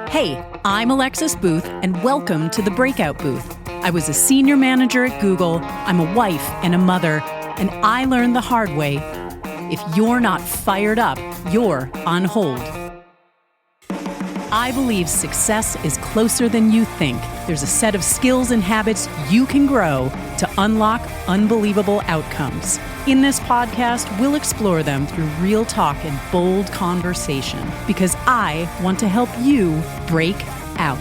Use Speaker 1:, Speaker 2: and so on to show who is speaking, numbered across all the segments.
Speaker 1: Hey, I'm Alexis Booth, and welcome to the Breakout Booth. I was a senior manager at Google, I'm a wife and a mother, and I learned the hard way. If you're not fired up, you're on hold. I believe success is closer than you think. There's a set of skills and habits you can grow to unlock unbelievable outcomes. In this podcast, we'll explore them through real talk and bold conversation because I want to help you break out.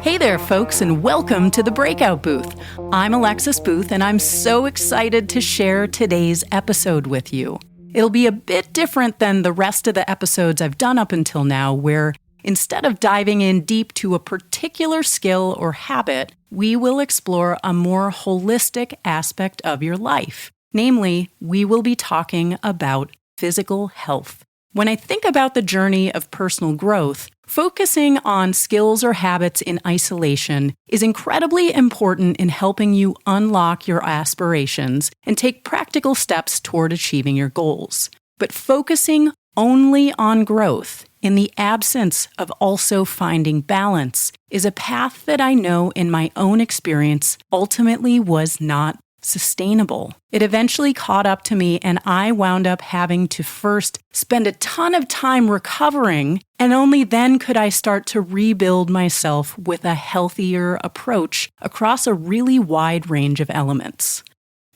Speaker 1: Hey there, folks, and welcome to the Breakout Booth. I'm Alexis Booth, and I'm so excited to share today's episode with you. It'll be a bit different than the rest of the episodes I've done up until now, where instead of diving in deep to a particular skill or habit, we will explore a more holistic aspect of your life. Namely, we will be talking about physical health. When I think about the journey of personal growth, focusing on skills or habits in isolation is incredibly important in helping you unlock your aspirations and take practical steps toward achieving your goals. But focusing only on growth, in the absence of also finding balance, is a path that I know in my own experience ultimately was not sustainable. It eventually caught up to me, and I wound up having to first spend a ton of time recovering, and only then could I start to rebuild myself with a healthier approach across a really wide range of elements.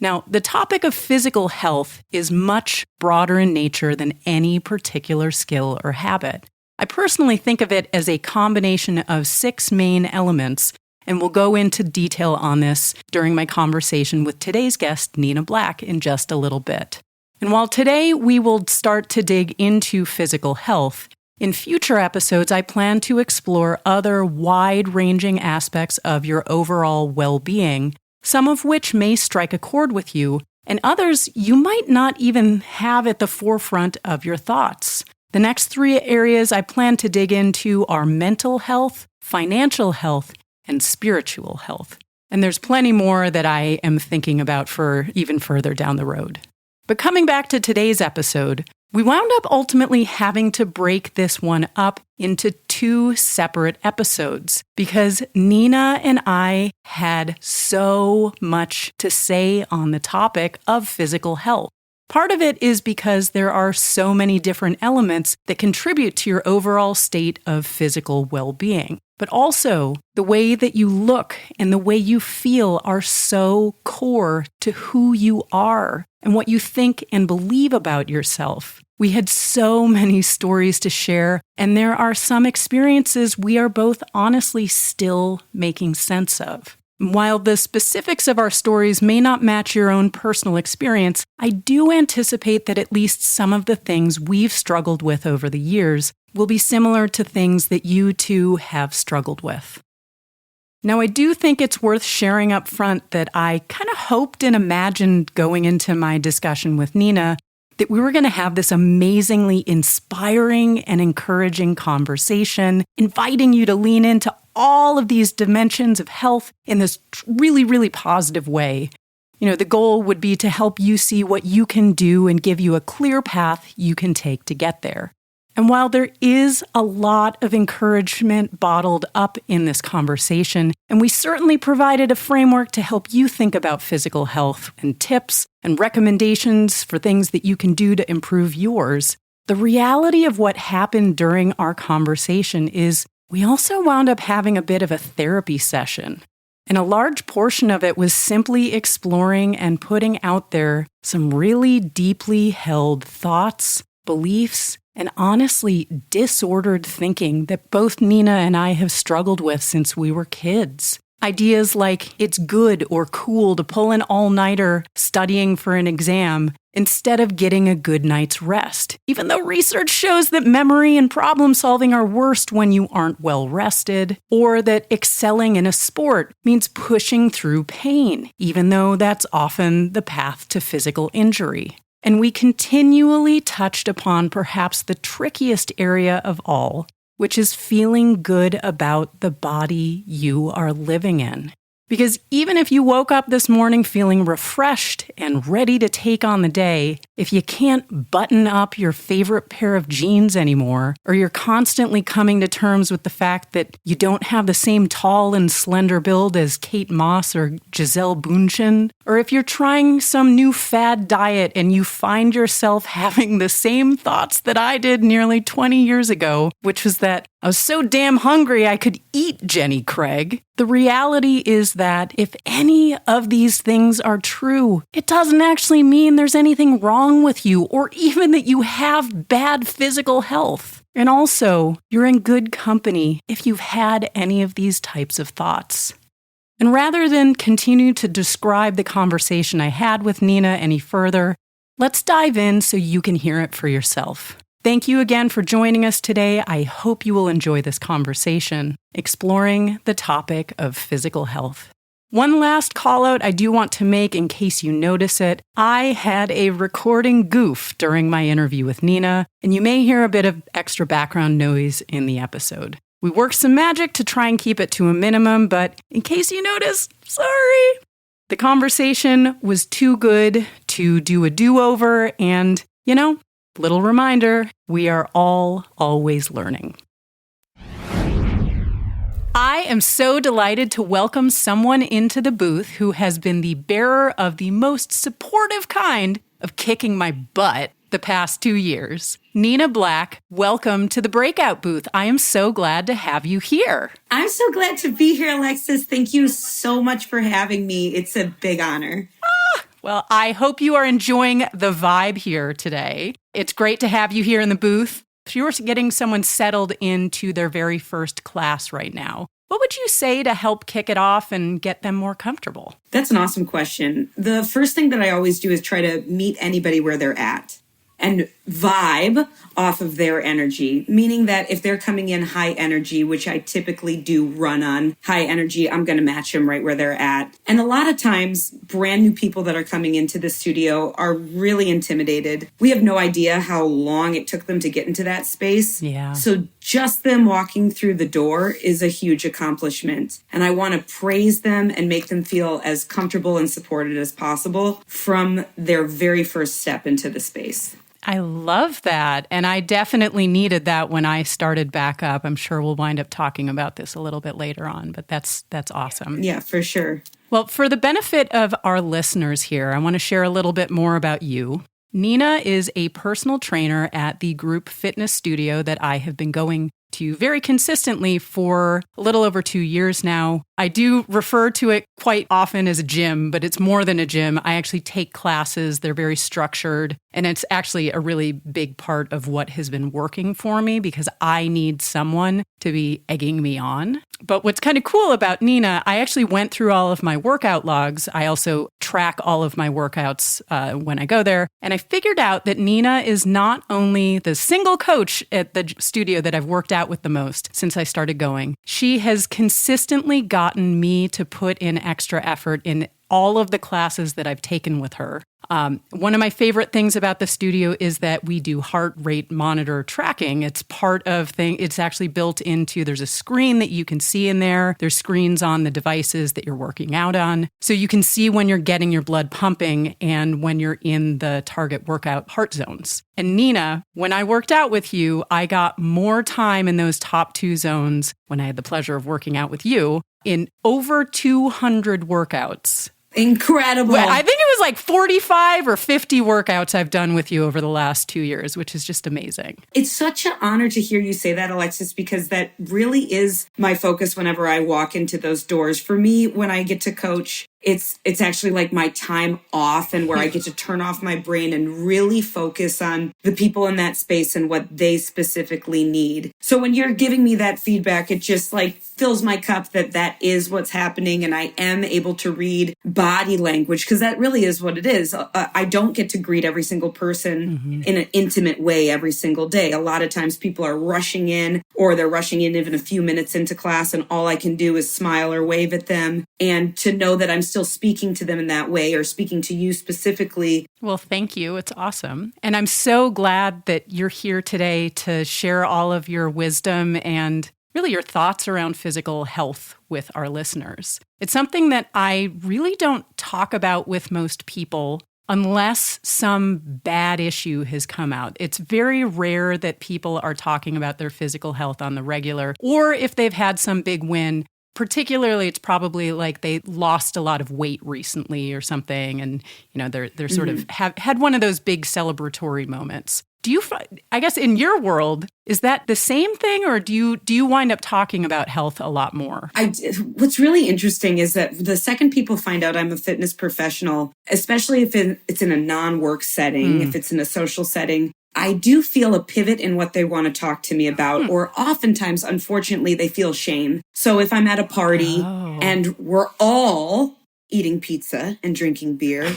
Speaker 1: Now, the topic of physical health is much broader in nature than any particular skill or habit. I personally think of it as a combination of 6 main elements, and we'll go into detail on this during my conversation with today's guest, Nina Black, in just a little bit. And while today we will start to dig into physical health, in future episodes I plan to explore other wide-ranging aspects of your overall well-being, some of which may strike a chord with you, and others you might not even have at the forefront of your thoughts. The next 3 areas I plan to dig into are mental health, financial health, and spiritual health. And there's plenty more that I am thinking about for even further down the road. But coming back to today's episode, we wound up ultimately having to break this one up into 2 separate episodes because Nina and I had so much to say on the topic of physical health. Part of it is because there are so many different elements that contribute to your overall state of physical well-being. But also, the way that you look and the way you feel are so core to who you are and what you think and believe about yourself. We had so many stories to share, and there are some experiences we are both honestly still making sense of. While the specifics of our stories may not match your own personal experience, I do anticipate that at least some of the things we've struggled with over the years will be similar to things that you too have struggled with. Now, I do think it's worth sharing up front that I kind of hoped and imagined going into my discussion with Nina that we were going to have this amazingly inspiring and encouraging conversation, inviting you to lean into all of these dimensions of health in this really, really positive way. The goal would be to help you see what you can do and give you a clear path you can take to get there. And while there is a lot of encouragement bottled up in this conversation, and we certainly provided a framework to help you think about physical health and tips and recommendations for things that you can do to improve yours, the reality of what happened during our conversation is we also wound up having a bit of a therapy session. And a large portion of it was simply exploring and putting out there some really deeply held thoughts, beliefs, and honestly disordered thinking that both Nina and I have struggled with since we were kids. Ideas like it's good or cool to pull an all-nighter studying for an exam instead of getting a good night's rest, even though research shows that memory and problem-solving are worst when you aren't well rested, or that excelling in a sport means pushing through pain, even though that's often the path to physical injury. And we continually touched upon perhaps the trickiest area of all, which is feeling good about the body you are living in. Because even if you woke up this morning feeling refreshed and ready to take on the day, if you can't button up your favorite pair of jeans anymore, or you're constantly coming to terms with the fact that you don't have the same tall and slender build as Kate Moss or Giselle Bundchen, or if you're trying some new fad diet and you find yourself having the same thoughts that I did nearly 20 years ago, which was that I was so damn hungry I could eat Jenny Craig. The reality is that if any of these things are true, it doesn't actually mean there's anything wrong with you or even that you have bad physical health. And also, you're in good company if you've had any of these types of thoughts. And rather than continue to describe the conversation I had with Nina any further, let's dive in so you can hear it for yourself. Thank you again for joining us today. I hope you will enjoy this conversation, exploring the topic of physical health. One last call out I do want to make in case you notice it. I had a recording goof during my interview with Nina, and you may hear a bit of extra background noise in the episode. We worked some magic to try and keep it to a minimum, but in case you notice, sorry. The conversation was too good to do a do-over, and, little reminder, we are all always learning. I am so delighted to welcome someone into the booth who has been the bearer of the most supportive kind of kicking my butt the past 2 years. Nina Black, welcome to the Breakout Booth. I am so glad to have you here.
Speaker 2: I'm so glad to be here, Alexis. Thank you so much for having me. It's a big honor.
Speaker 1: Well, I hope you are enjoying the vibe here today. It's great to have you here in the booth. If you were getting someone settled into their very first class right now, what would you say to help kick it off and get them more comfortable?
Speaker 2: That's an awesome question. The first thing that I always do is try to meet anybody where they're at and vibe off of their energy, meaning that if they're coming in high energy, which I typically do run on high energy, I'm going to match them right where they're at. And a lot of times, brand new people that are coming into the studio are really intimidated. We have no idea how long it took them to get into that space.
Speaker 1: Yeah.
Speaker 2: So just them walking through the door is a huge accomplishment. And I want to praise them and make them feel as comfortable and supported as possible from their very first step into the space.
Speaker 1: I love that. And I definitely needed that when I started back up. I'm sure we'll wind up talking about this a little bit later on, but that's awesome.
Speaker 2: Yeah, for sure.
Speaker 1: Well, for the benefit of our listeners here, I want to share a little bit more about you. Nina is a personal trainer at the group fitness studio that I have been going to very consistently for a little over 2 years now. I do refer to it quite often as a gym, but it's more than a gym. I actually take classes. They're very structured, and it's actually a really big part of what has been working for me because I need someone to be egging me on. But what's kind of cool about Nina, I actually went through all of my workout logs. I also track all of my workouts when I go there. And I figured out that Nina is not only the single coach at the studio that I've worked out with the most since I started going. She has consistently gotten me to put in extra effort in all of the classes that I've taken with her. One of my favorite things about the studio is that we do heart rate monitor tracking. It's part of it's actually built into, there's a screen that you can see in there. There's screens on the devices that you're working out on. So you can see when you're getting your blood pumping and when you're in the target workout heart zones. And Nina, when I worked out with you, I got more time in those top 2 zones when I had the pleasure of working out with you in over 200 workouts.
Speaker 2: Incredible.
Speaker 1: Well, I think it was like 45 or 50 workouts I've done with you over the last 2 years, which is just amazing.
Speaker 2: It's such an honor to hear you say that, Alexis, because that really is my focus whenever I walk into those doors. For me, when I get to coach, it's actually like my time off and where I get to turn off my brain and really focus on the people in that space and what they specifically need. So when you're giving me that feedback, it just like fills my cup that is what's happening. And I am able to read body language because that really is what it is. I don't get to greet every single person in an intimate way every single day. A lot of times people are rushing in or they're rushing in even a few minutes into class and all I can do is smile or wave at them. And to know that I'm still speaking to them in that way or speaking to you specifically.
Speaker 1: Well, thank you. It's awesome. And I'm so glad that you're here today to share all of your wisdom and really your thoughts around physical health with our listeners. It's something that I really don't talk about with most people unless some bad issue has come out. It's very rare that people are talking about their physical health on the regular, or if they've had some big win. Particularly, it's probably like they lost a lot of weight recently or something, and they're sort of had one of those big celebratory moments. Do you, I guess, in your world, is that the same thing, or do you wind up talking about health a lot more?
Speaker 2: What's really interesting is that the second people find out I'm a fitness professional, especially if it's in a non-work setting, if it's in a social setting, I do feel a pivot in what they want to talk to me about, or oftentimes, unfortunately, they feel shame. So if I'm at a party and we're all eating pizza and drinking beer,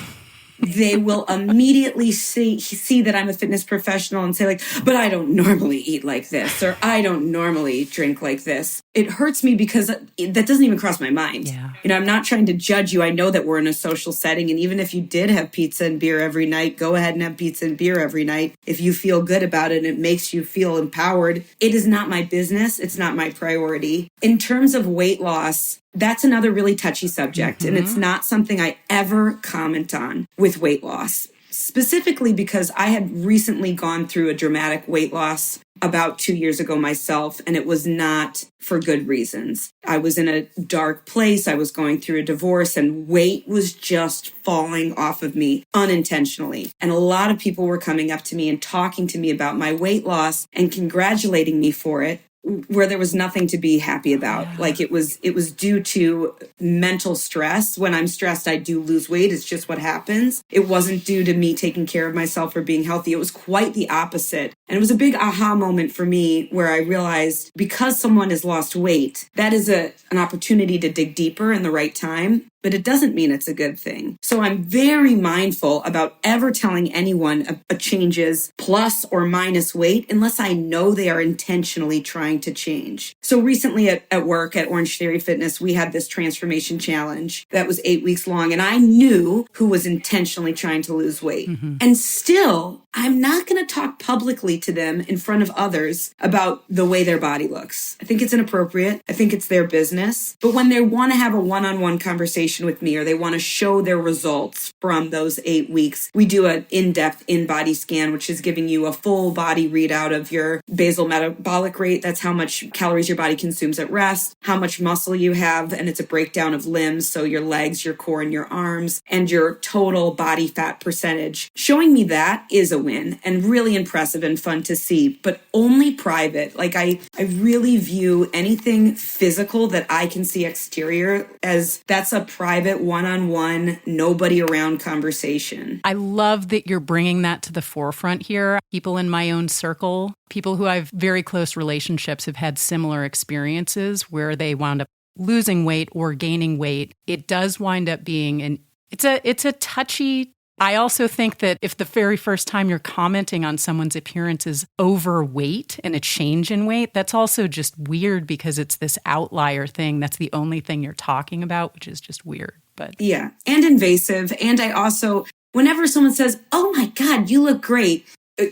Speaker 2: they will immedately see that I'm a fitness professional and say like, but I don't normally eat like this, or I don't normally drink like this. It hurts me because that doesn't even cross my mind.
Speaker 1: Yeah.
Speaker 2: I'm not trying to judge you. I know that we're in a social setting. And even if you did have pizza and beer every night, go ahead and have pizza and beer every night. If you feel good about it and it makes you feel empowered, it is not my business. It's not my priority. In terms of weight loss, that's another really touchy subject. And it's not something I ever comment on with weight loss, specifically because I had recently gone through a dramatic weight loss about 2 years ago myself, and it was not for good reasons. I was in a dark place. I was going through a divorce, and weight was just falling off of me unintentionally. And a lot of people were coming up to me and talking to me about my weight loss and congratulating me for it, where there was nothing to be happy about. Yeah. Like it was due to mental stress. When I'm stressed, I do lose weight. It's just what happens. It wasn't due to me taking care of myself or being healthy. It was quite the opposite. And it was a big aha moment for me where I realized because someone has lost weight, that is an opportunity to dig deeper in the right time. But it doesn't mean it's a good thing. So I'm very mindful about ever telling anyone a change is plus or minus weight unless I know they are intentionally trying to change. So recently at work at Orange Theory Fitness, we had this transformation challenge that was 8 weeks long. And I knew who was intentionally trying to lose weight. And still, I'm not going to talk publicly to them in front of others about the way their body looks. I think it's inappropriate. I think it's their business. But when they want to have a one-on-one conversation with me, or they want to show their results from those 8 weeks, we do an in-depth in-body scan, which is giving you a full body readout of your basal metabolic rate. That's how much calories your body consumes at rest, how much muscle you have, and it's a breakdown of limbs, so your legs, your core, and your arms, and your total body fat percentage. Showing me that is a win and really impressive and fun to see, but only private. Like I really view anything physical that I can see exterior as that's a private one-on-one, nobody around conversation.
Speaker 1: I love that you're bringing that to the forefront here. People in my own circle, people who I have very close relationships have had similar experiences where they wound up losing weight or gaining weight. It does wind up being it's a touchy. I also think that if the very first time you're commenting on someone's appearance is overweight and a change in weight, that's also just weird because it's this outlier thing. That's the only thing you're talking about, which is just weird. But
Speaker 2: yeah, and invasive. And I also, whenever someone says, "Oh my God, you look great,"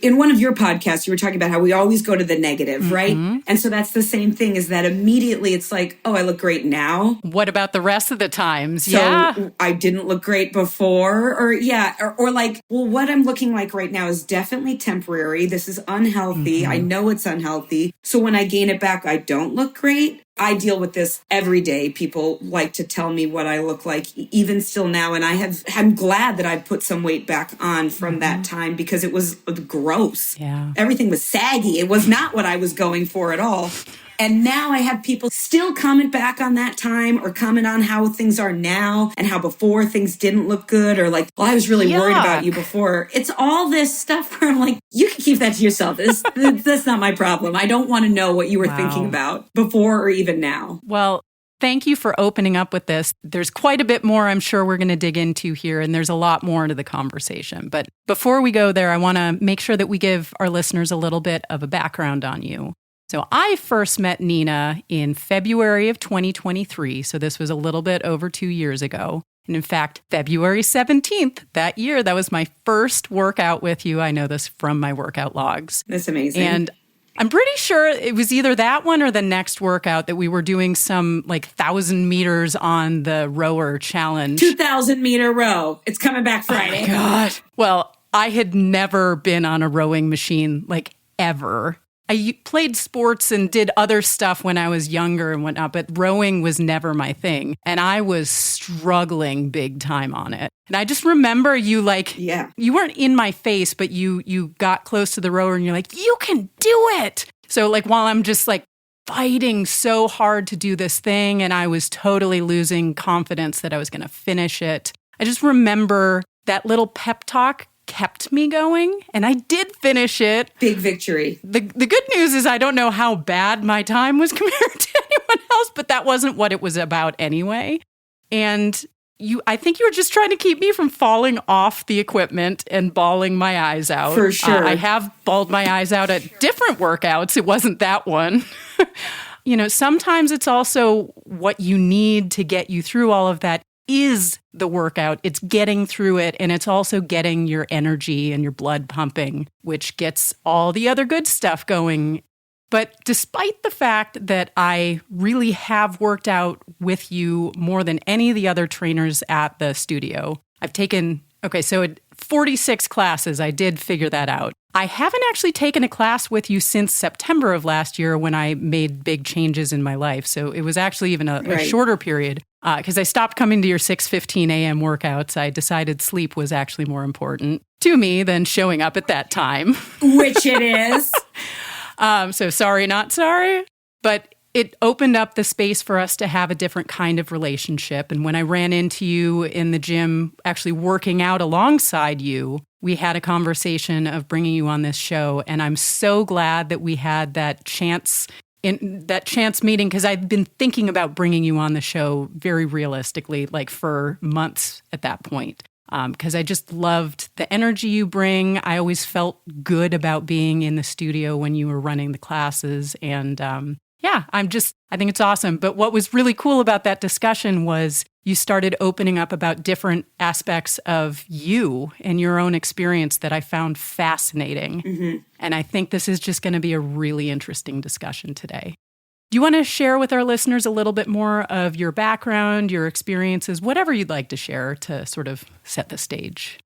Speaker 2: in one of your podcasts, you were talking about how we always go to the negative, right? And so that's the same thing, is that immediately it's like, oh, I look great now.
Speaker 1: What about the rest of the times?
Speaker 2: So I didn't look great before, or like, well, what I'm looking like right now is definitely temporary. This is unhealthy. I know it's unhealthy. So when I gain it back, I don't look great. I deal with this every day. People like to tell me what I look like, even still now. And I'm glad that I put some weight back on from that time because it was gross.
Speaker 1: Yeah.
Speaker 2: Everything was saggy. It was not what I was going for at all. And now I have people still comment back on that time or comment on how things are now and how before things didn't look good, or like, well, I was really worried about you before. It's all this stuff where I'm like, you can keep that to yourself. That's not my problem. I don't want to know what you were thinking about before or even now.
Speaker 1: Well, thank you for opening up with this. There's quite a bit more I'm sure we're going to dig into here, and there's a lot more into the conversation. But before we go there, I want to make sure that we give our listeners a little bit of a background on you. So I first met Nina in February of 2023. So this was a little bit over 2 years ago. And in fact, February 17th that year, that was my first workout with you. I know this from my workout logs.
Speaker 2: That's amazing.
Speaker 1: And I'm pretty sure it was either that one or the next workout that we were doing some 1,000 meters on the rower challenge.
Speaker 2: 2,000-meter row. It's coming back Friday.
Speaker 1: Oh my God. Well, I had never been on a rowing machine, ever. I played sports and did other stuff when I was younger and whatnot, but rowing was never my thing. And I was struggling big time on it. And I just remember you you weren't in my face, but you got close to the rower and you're like, you can do it. So while I'm just fighting so hard to do this thing and I was totally losing confidence that I was going to finish it, I just remember that little pep talk kept me going, and I did finish it.
Speaker 2: Big victory.
Speaker 1: The good news is I don't know how bad my time was compared to anyone else, but that wasn't what it was about anyway. And I think you were just trying to keep me from falling off the equipment and bawling my eyes out.
Speaker 2: For sure.
Speaker 1: I have bawled my eyes out at different workouts. It wasn't that one. Sometimes it's also what you need to get you through all of that is the workout. It's getting through it, and it's also getting your energy and your blood pumping, which gets all the other good stuff going. But despite the fact that I really have worked out with you more than any of the other trainers at the studio, I've taken, 46 classes. I did figure that out. I haven't actually taken a class with you since September of last year when I made big changes in my life. So it was actually even a shorter period because I stopped coming to your 6:15 a.m. workouts. I decided sleep was actually more important to me than showing up at that time.
Speaker 2: Which it is.
Speaker 1: So sorry, not sorry. But it opened up the space for us to have a different kind of relationship. And when I ran into you in the gym, actually working out alongside you, we had a conversation of bringing you on this show. And I'm so glad that we had that chance meeting, because I've been thinking about bringing you on the show very realistically, for months at that point. Because I just loved the energy you bring. I always felt good about being in the studio when you were running the classes. And I think it's awesome. But what was really cool about that discussion was you started opening up about different aspects of you and your own experience that I found fascinating. Mm-hmm. And I think this is just going to be a really interesting discussion today. Do you want to share with our listeners a little bit more of your background, your experiences, whatever you'd like to share to sort of set the stage?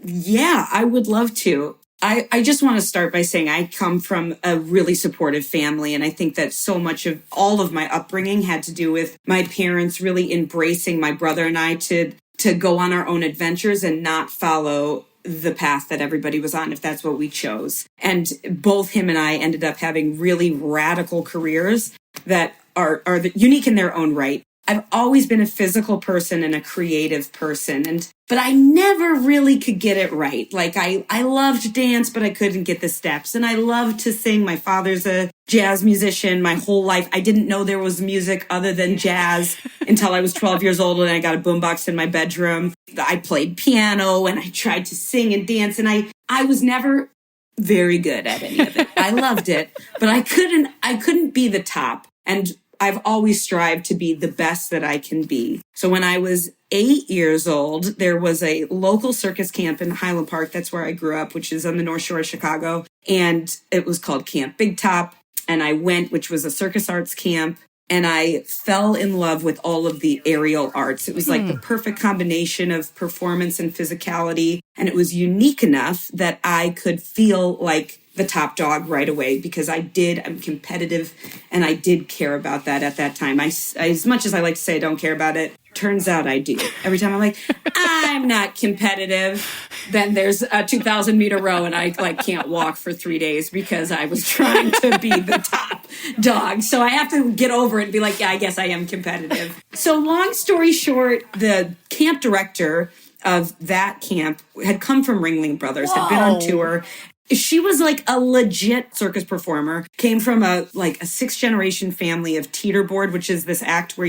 Speaker 2: Yeah, I would love to. I just want to start by saying I come from a really supportive family. And I think that so much of all of my upbringing had to do with my parents really embracing my brother and I to go on our own adventures and not follow the path that everybody was on, if that's what we chose. And both him and I ended up having really radical careers that are unique in their own right. I've always been a physical person and a creative person, but I never really could get it right. I loved dance, but I couldn't get the steps. And I loved to sing. My father's a jazz musician. My whole life, I didn't know there was music other than jazz until I was 12 years old and I got a boombox in my bedroom. I played piano and I tried to sing and dance, and I was never very good at any of it. I loved it, but I couldn't be the top. And I've always strived to be the best that I can be. So when I was 8 years old, there was a local circus camp in Highland Park. That's where I grew up, which is on the North Shore of Chicago. And it was called Camp Big Top. And I went, which was a circus arts camp. And I fell in love with all of the aerial arts. It was like the perfect combination of performance and physicality. And it was unique enough that I could feel like the top dog right away, because I'm competitive and I did care about that at that time. As much as I like to say I don't care about it, turns out I do. Every time I'm like, I'm not competitive, then there's a 2,000-meter row and I can't walk for 3 days because I was trying to be the top dog. So I have to get over it and be like, yeah, I guess I am competitive. So long story short, the camp director of that camp had come from Ringling Brothers, had been on tour. She was a legit circus performer, came from a 6th-generation family of teeterboard, which is this act where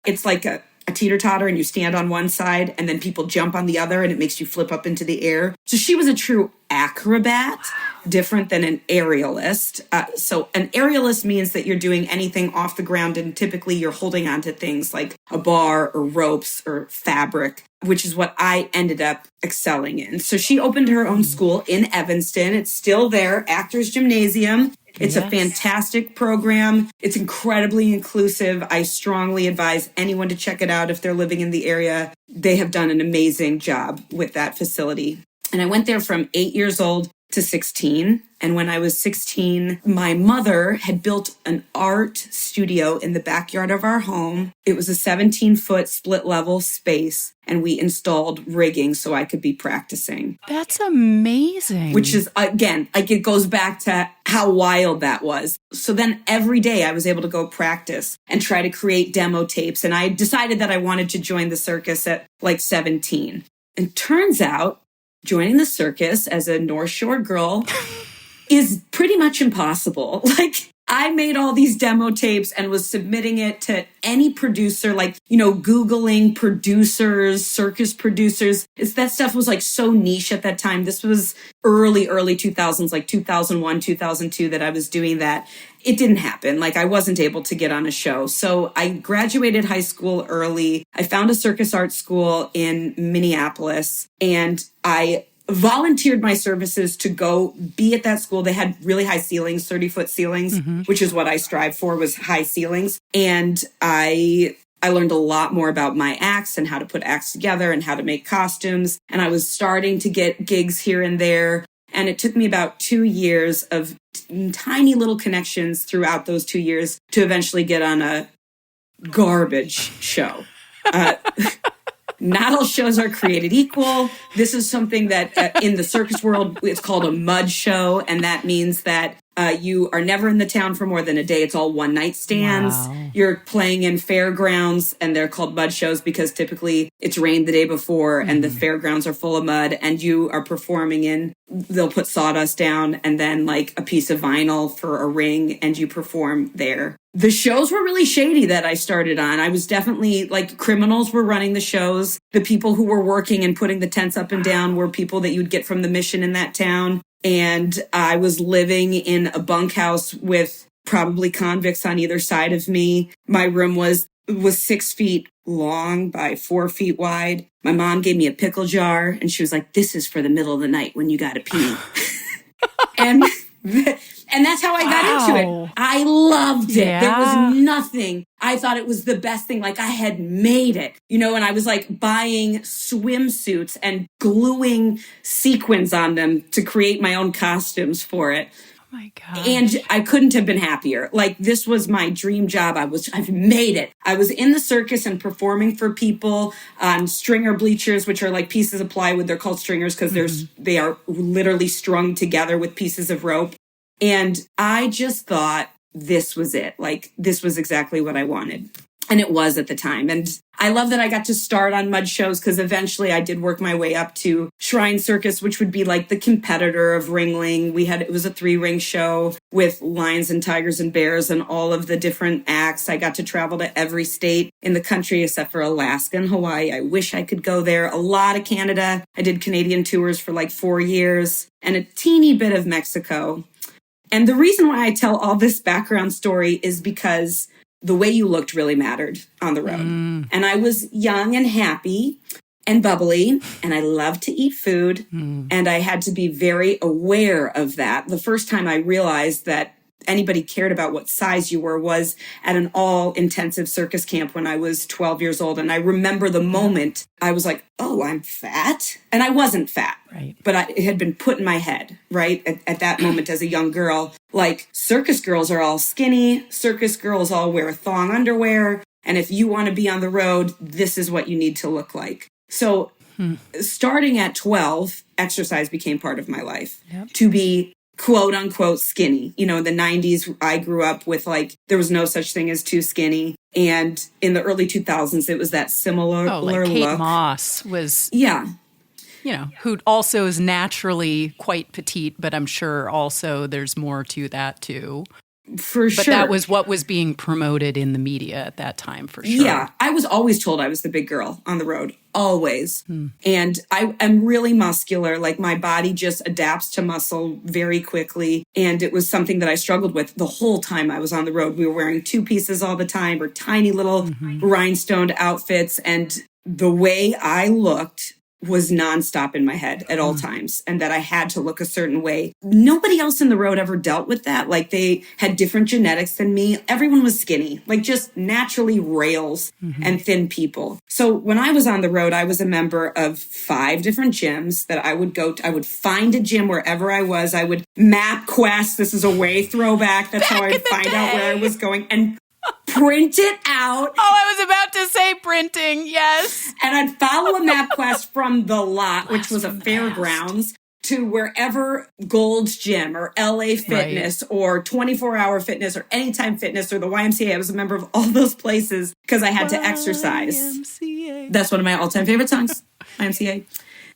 Speaker 2: it's like a teeter-totter and you stand on one side and then people jump on the other and it makes you flip up into the air. So she was a true acrobat, different than an aerialist. So an aerialist means that you're doing anything off the ground, and typically you're holding onto things like a bar or ropes or fabric, which is what I ended up excelling in. So she opened her own school in Evanston. It's still there, Actors Gymnasium. It's a fantastic program. It's incredibly inclusive. I strongly advise anyone to check it out if they're living in the area. They have done an amazing job with that facility. And I went there from 8 years old to 16. And when I was 16, my mother had built an art studio in the backyard of our home. It was a 17-foot split level space, and we installed rigging so I could be practicing.
Speaker 1: That's amazing.
Speaker 2: Which is, again, like it goes back to how wild that was. So then every day I was able to go practice and try to create demo tapes. And I decided that I wanted to join the circus at like 17. And turns out, joining the circus as a North Shore girl is pretty much impossible. Like, I made all these demo tapes and was submitting it to any producer, like, Googling producers, circus producers. That stuff was like so niche at that time. This was early 2000s, like 2001, 2002 that I was doing that. It didn't happen. Like, I wasn't able to get on a show. So I graduated high school early. I found a circus art school in Minneapolis, and I volunteered my services to go be at that school. They had really high ceilings, 30-foot ceilings, which is what I strive for, was high ceilings. And I learned a lot more about my acts and how to put acts together and how to make costumes. And I was starting to get gigs here and there. And it took me about 2 years of tiny little connections throughout those 2 years to eventually get on a garbage show. Not all shows are created equal. This is something that in the circus world, it's called a mud show. And that means that you are never in the town for more than a day. It's all one night stands. Wow. You're playing in fairgrounds, and they're called mud shows because typically it's rained the day before and the fairgrounds are full of mud, and you are performing they'll put sawdust down and then like a piece of vinyl for a ring, and you perform there. The shows were really shady that I started on. I was definitely like, criminals were running the shows. The people who were working and putting the tents up and down were people that you'd get from the mission in that town. And I was living in a bunkhouse with probably convicts on either side of me. My room was 6 feet long by 4 feet wide. My mom gave me a pickle jar, and she was like, "This is for the middle of the night when you gotta pee." and that's how I got into it. I loved it. Yeah. There was nothing. I thought it was the best thing. Like, I had made it, and I was like buying swimsuits and gluing sequins on them to create my own costumes for it. Oh my God. And I couldn't have been happier. Like, this was my dream job. I've made it. I was in the circus and performing for people on stringer bleachers, which are like pieces of plywood. They're called stringers because they are literally strung together with pieces of rope. And I just thought this was it. Like, this was exactly what I wanted. And it was at the time. And I love that I got to start on mud shows, because eventually I did work my way up to Shrine Circus, which would be like the competitor of Ringling. It was a 3-ring show with lions and tigers and bears and all of the different acts. I got to travel to every state in the country except for Alaska and Hawaii. I wish I could go there. A lot of Canada. I did Canadian tours for like 4 years, and a teeny bit of Mexico. And the reason why I tell all this background story is because the way you looked really mattered on the road. And I was young and happy and bubbly, and I loved to eat food. And I had to be very aware of that. The first time I realized that anybody cared about what size you were was at an all-intensive circus camp when I was 12 years old. And I remember the moment I was like, oh, I'm fat. And I wasn't fat, right? But it had been put in my head, right? At that moment as a young girl, like, circus girls are all skinny. Circus girls all wear thong underwear. And if you want to be on the road, this is what you need to look like. So starting at 12, exercise became part of my life. To be quote unquote skinny. In the 90s, I grew up with there was no such thing as too skinny. And in the early 2000s, it was that similar
Speaker 1: like Kate
Speaker 2: look.
Speaker 1: Moss was, who also is naturally quite petite, but I'm sure also there's more to that too.
Speaker 2: For sure.
Speaker 1: But that was what was being promoted in the media at that time, for sure.
Speaker 2: Yeah, I was always told I was the big girl on the road, always. And I am really muscular. Like, my body just adapts to muscle very quickly. And it was something that I struggled with the whole time I was on the road. We were wearing 2 pieces all the time, or tiny little rhinestoned outfits. And the way I looked was nonstop in my head at all times, and that I had to look a certain way. Nobody else in the road ever dealt with that. Like, they had different genetics than me. Everyone was skinny, like just naturally rails and thin people. So when I was on the road, I was a member of 5 different gyms that I would go to. I would find a gym wherever I was. I would map quest. This is a way throwback. That's how I'd find out where I was going, and print it out.
Speaker 1: Oh, I was about to say printing. Yes.
Speaker 2: And I'd follow a MapQuest from the lot, which was a fairgrounds, to wherever Gold's Gym or LA Fitness or 24-Hour Fitness or Anytime Fitness or the YMCA. I was a member of all those places because I had to exercise.
Speaker 1: YMCA.
Speaker 2: That's one of my all-time favorite songs, YMCA.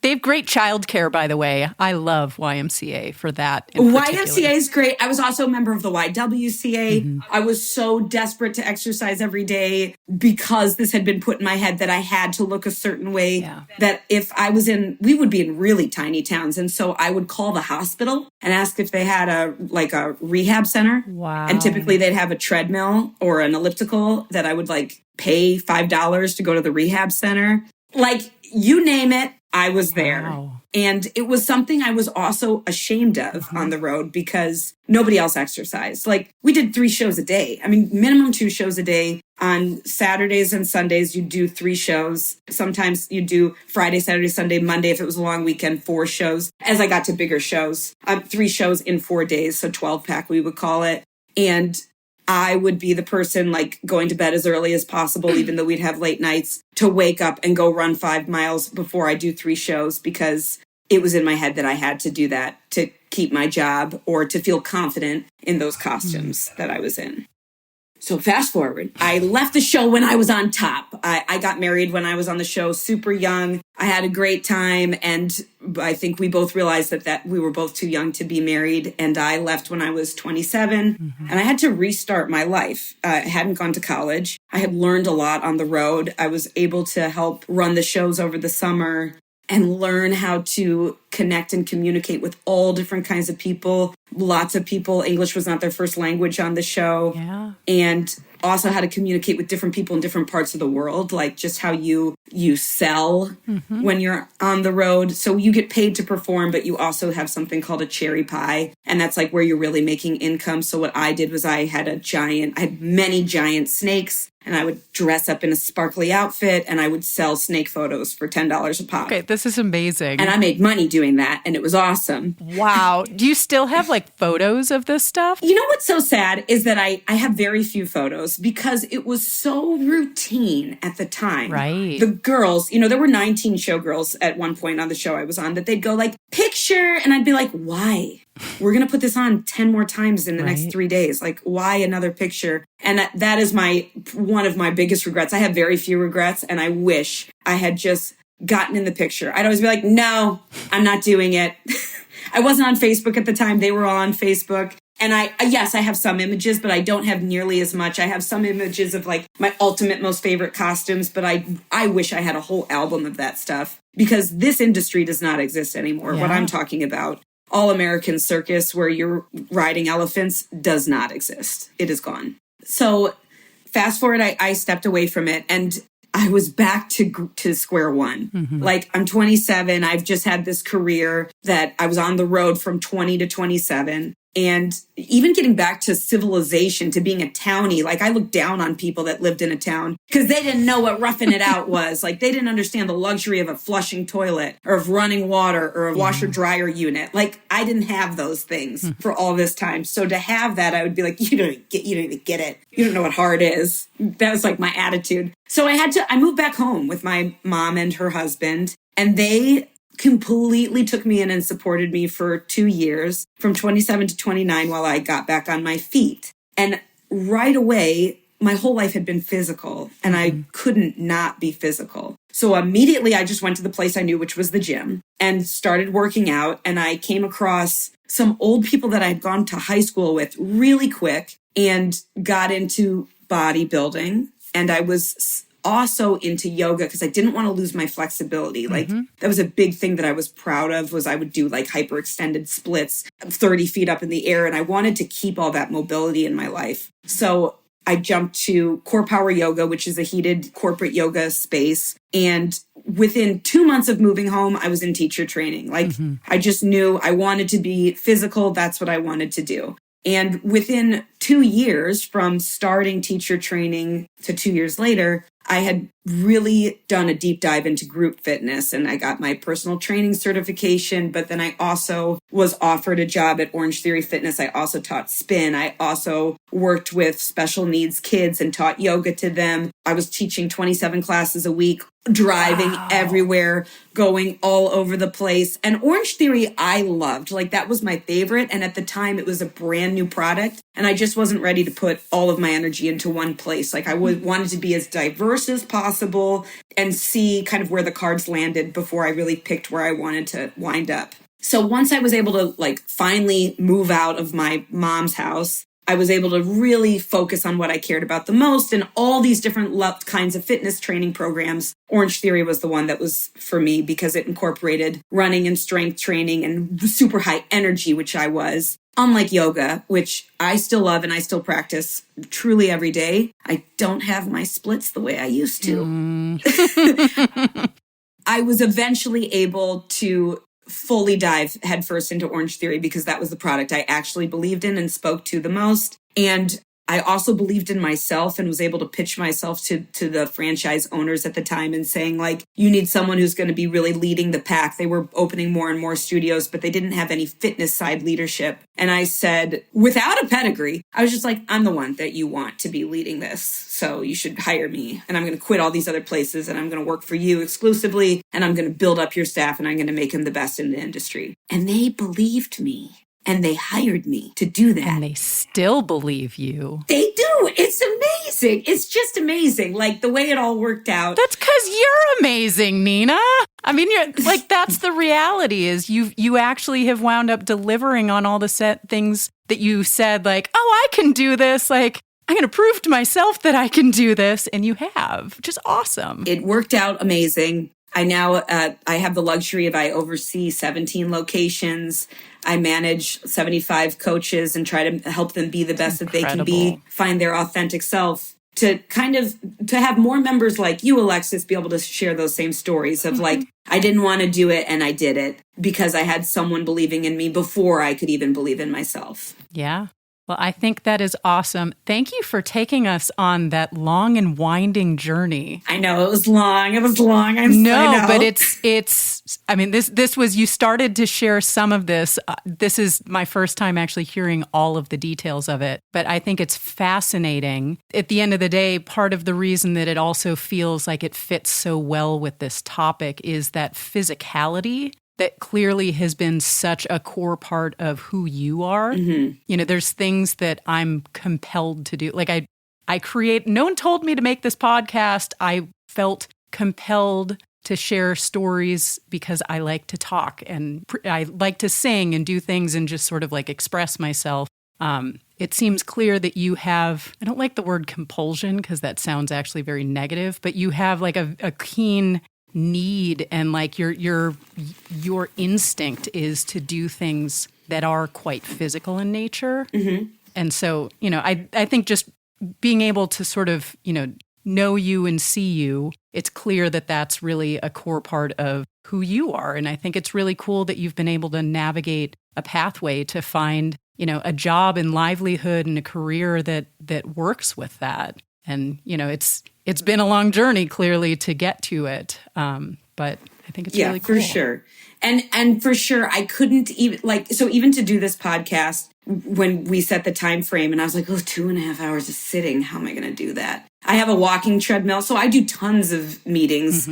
Speaker 1: They have great childcare, by the way. I love YMCA for that.
Speaker 2: YMCA is great. I was also a member of the YWCA. I was so desperate to exercise every day because this had been put in my head that I had to look a certain way. That if I was we would be in really tiny towns. And so I would call the hospital and ask if they had a rehab center.
Speaker 1: Wow.
Speaker 2: And typically they'd have a treadmill or an elliptical that I would pay $5 to go to the rehab center. Like, you name it, I was there.
Speaker 1: Wow.
Speaker 2: And it was something I was also ashamed of on the road because nobody else exercised. Like, we did 3 shows a day. I mean, minimum 2 shows a day. On Saturdays and Sundays, you do 3 shows. Sometimes you do Friday, Saturday, Sunday, Monday. If it was a long weekend, 4 shows. As I got to bigger shows, 3 shows in 4 days. So 12-pack, we would call it. And I would be the person going to bed as early as possible, even though we'd have late nights, to wake up and go run 5 miles before I do 3 shows because it was in my head that I had to do that to keep my job or to feel confident in those costumes that I was in. So fast forward, I left the show when I was on top. I got married when I was on the show, super young. I had a great time. And I think we both realized that we were both too young to be married. And I left when I was 27 and I had to restart my life. I hadn't gone to college. I had learned a lot on the road. I was able to help run the shows over the summer and learn how to connect and communicate with all different kinds of people. Lots of people, English was not their first language on the show.
Speaker 1: Yeah.
Speaker 2: And also how to communicate with different people in different parts of the world, like just how you sell when you're on the road. So you get paid to perform, but you also have something called a cherry pie. And that's where you're really making income. So what I did was I had many giant snakes. And I would dress up in a sparkly outfit and I would sell snake photos for $10 a pop.
Speaker 1: Okay, this is amazing.
Speaker 2: And I made money doing that. And it was awesome.
Speaker 1: Wow. Do you still have photos of this stuff?
Speaker 2: You know what's so sad is that I have very few photos because it was so routine at the time.
Speaker 1: Right.
Speaker 2: The girls, there were 19 showgirls at one point on the show I was on that they'd go picture. And I'd be like, why? We're going to put this on 10 more times in the next 3 days. Why another picture? And that is one of my biggest regrets. I have very few regrets, and I wish I had just gotten in the picture. I'd always be like, no, I'm not doing it. I wasn't on Facebook at the time. They were all on Facebook. And I have some images, but I don't have nearly as much. I have some images of my ultimate most favorite costumes, but I wish I had a whole album of that stuff because this industry does not exist anymore.
Speaker 1: Yeah.
Speaker 2: What I'm talking about. All-American circus where you're riding elephants does not exist. It is gone. So fast forward, I stepped away from it and I was back to square one. I'm 27. I've just had this career that I was on the road from 20 to 27. And even getting back to civilization, to being a townie, I looked down on people that lived in a town because they didn't know what roughing it out was. They didn't understand the luxury of a flushing toilet or of running water or a washer dryer unit. I didn't have those things for all this time. So to have that, I would be like, you don't even get it. You don't know what hard is. That was my attitude. So I moved back home with my mom and her husband, and they completely took me in and supported me for 2 years, from 27 to 29, while I got back on my feet. And right away, my whole life had been physical, and I couldn't not be physical. So immediately, I just went to the place I knew, which was the gym, and started working out. And I came across some old people that I had gone to high school with really quick and got into bodybuilding. And I was also into yoga because I didn't want to lose my flexibility. That was a big thing that I was proud of, was I would do hyperextended splits 30 feet up in the air. And I wanted to keep all that mobility in my life. So I jumped to Core Power Yoga, which is a heated corporate yoga space. And within 2 months of moving home, I was in teacher training. Like I just knew I wanted to be physical. That's what I wanted to do. And within 2 years from starting teacher training to 2 years later, I had really done a deep dive into group fitness and I got my personal training certification. But then I also was offered a job at Orange Theory Fitness. I also taught spin. I also worked with special needs kids and taught yoga to them. I was teaching 27 classes a week, driving everywhere, going all over the place. And Orange Theory, I loved. Like that was my favorite. And at the time, it was a brand new product. And I just wasn't ready to put all of my energy into one place. Like I wanted to be as diverse as possible and see kind of where the cards landed before I really picked where I wanted to wind up. So once I was able to like finally move out of my mom's house, I was able to really focus on what I cared about the most and all these different kinds of fitness training programs. Orange Theory was the one that was for me because it incorporated running and strength training and super high energy, which I was. Unlike yoga, which I still love and I still practice truly every day, I don't have my splits the way I used to. I was eventually able to fully dive headfirst into Orange Theory because that was the product I actually believed in and spoke to the most. And I also believed in myself and was able to pitch myself to the franchise owners at the time and saying, like, you need someone who's going to be really leading the pack. They were opening more and more studios, but they didn't have any fitness side leadership. And I said, without a pedigree, I was just like, I'm the one that you want to be leading this. So you should hire me. And I'm going to quit all these other places and I'm going to work for you exclusively. And I'm going to build up your staff and I'm going to make them the best in the industry. And they believed me. And they hired me to do that.
Speaker 1: And they still believe you.
Speaker 2: They do. It's amazing. It's just amazing. Like the way it all worked out.
Speaker 1: That's because you're amazing, Nina. I mean, you're like, that's the reality is you actually have wound up delivering on all the set things that you said, like, oh, I can do this. Like, I'm going to prove to myself that I can do this. And you have, which is awesome.
Speaker 2: It worked out amazing. I now, I have the luxury of I oversee 17 locations. I manage 75 coaches and try to help them be the best that they can be, find their authentic self, to have more members like you, Alexis, be able to share those same stories of like, I didn't want to do it and I did it because I had someone believing in me before I could even believe in myself.
Speaker 1: Yeah. Well, I think that is awesome. Thank you for taking us on that long and winding journey.
Speaker 2: I know it was long.
Speaker 1: But it's. I mean, this was. You started to share some of this. This is my first time actually hearing all of the details of it. But I think it's fascinating. At the end of the day, part of the reason that it also feels like it fits so well with this topic is that physicality that clearly has been such a core part of who you are. Mm-hmm. You know, there's things that I'm compelled to do. Like no one told me to make this podcast. I felt compelled to share stories because I like to talk and I like to sing and do things and just sort of like express myself. It seems clear that you have, I don't like the word compulsion because that sounds actually very negative, but you have like a keen need and like your instinct is to do things that are quite physical in nature. Mm-hmm. And so, you know, I think just being able to sort of, you know you and see you, it's clear that that's really a core part of who you are. And I think it's really cool that you've been able to navigate a pathway to find, you know, a job and livelihood and a career that works with that. And, you know, it's been a long journey, clearly, to get to it. But I think it's really cool.
Speaker 2: Yeah, for sure. And for sure, I couldn't even, like, so even to do this podcast, when we set the time frame, and I was like, 2.5 hours of sitting, how am I going to do that? I have a walking treadmill, so I do tons of meetings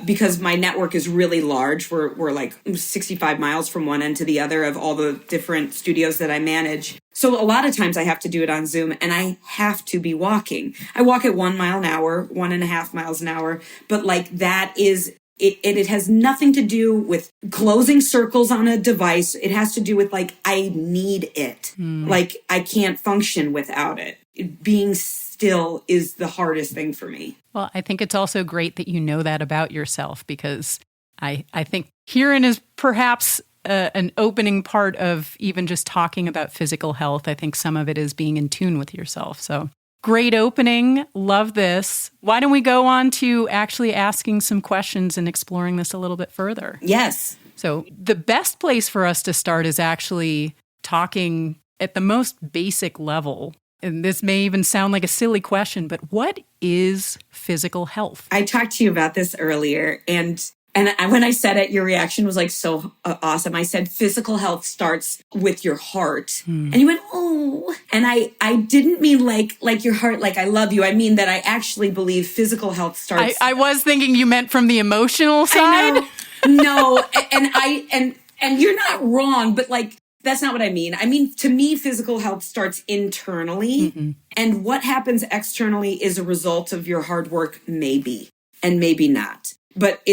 Speaker 2: because my network is really large. We're like 65 miles from one end to the other of all the different studios that I manage. So a lot of times I have to do it on Zoom and I have to be walking. I walk at 1 mile an hour, 1.5 miles an hour, but like that is it has nothing to do with closing circles on a device. It has to do with like, I need it. Like I can't function without it. Being still is the hardest thing for me.
Speaker 1: Well, I think it's also great that you know that about yourself because I think herein is perhaps an opening part of even just talking about physical health. I think some of it is being in tune with yourself. So Great opening. Love this. Why don't we go on to actually asking some questions and exploring this a little bit further?
Speaker 2: Yes.
Speaker 1: So the best place for us to start is actually talking at the most basic level. And this may even sound like a silly question, but what is physical health?
Speaker 2: I talked to you about this earlier, and when I said it, your reaction was like so awesome. I said physical health starts with your heart. And you went, oh. And I didn't mean like your heart, like I love you. I mean that I actually believe physical health starts.
Speaker 1: I was thinking you meant from the emotional side.
Speaker 2: No, and you're not wrong, but like that's not what I mean. I mean, to me, physical health starts internally, and what happens externally is a result of your hard work, maybe, and maybe not. But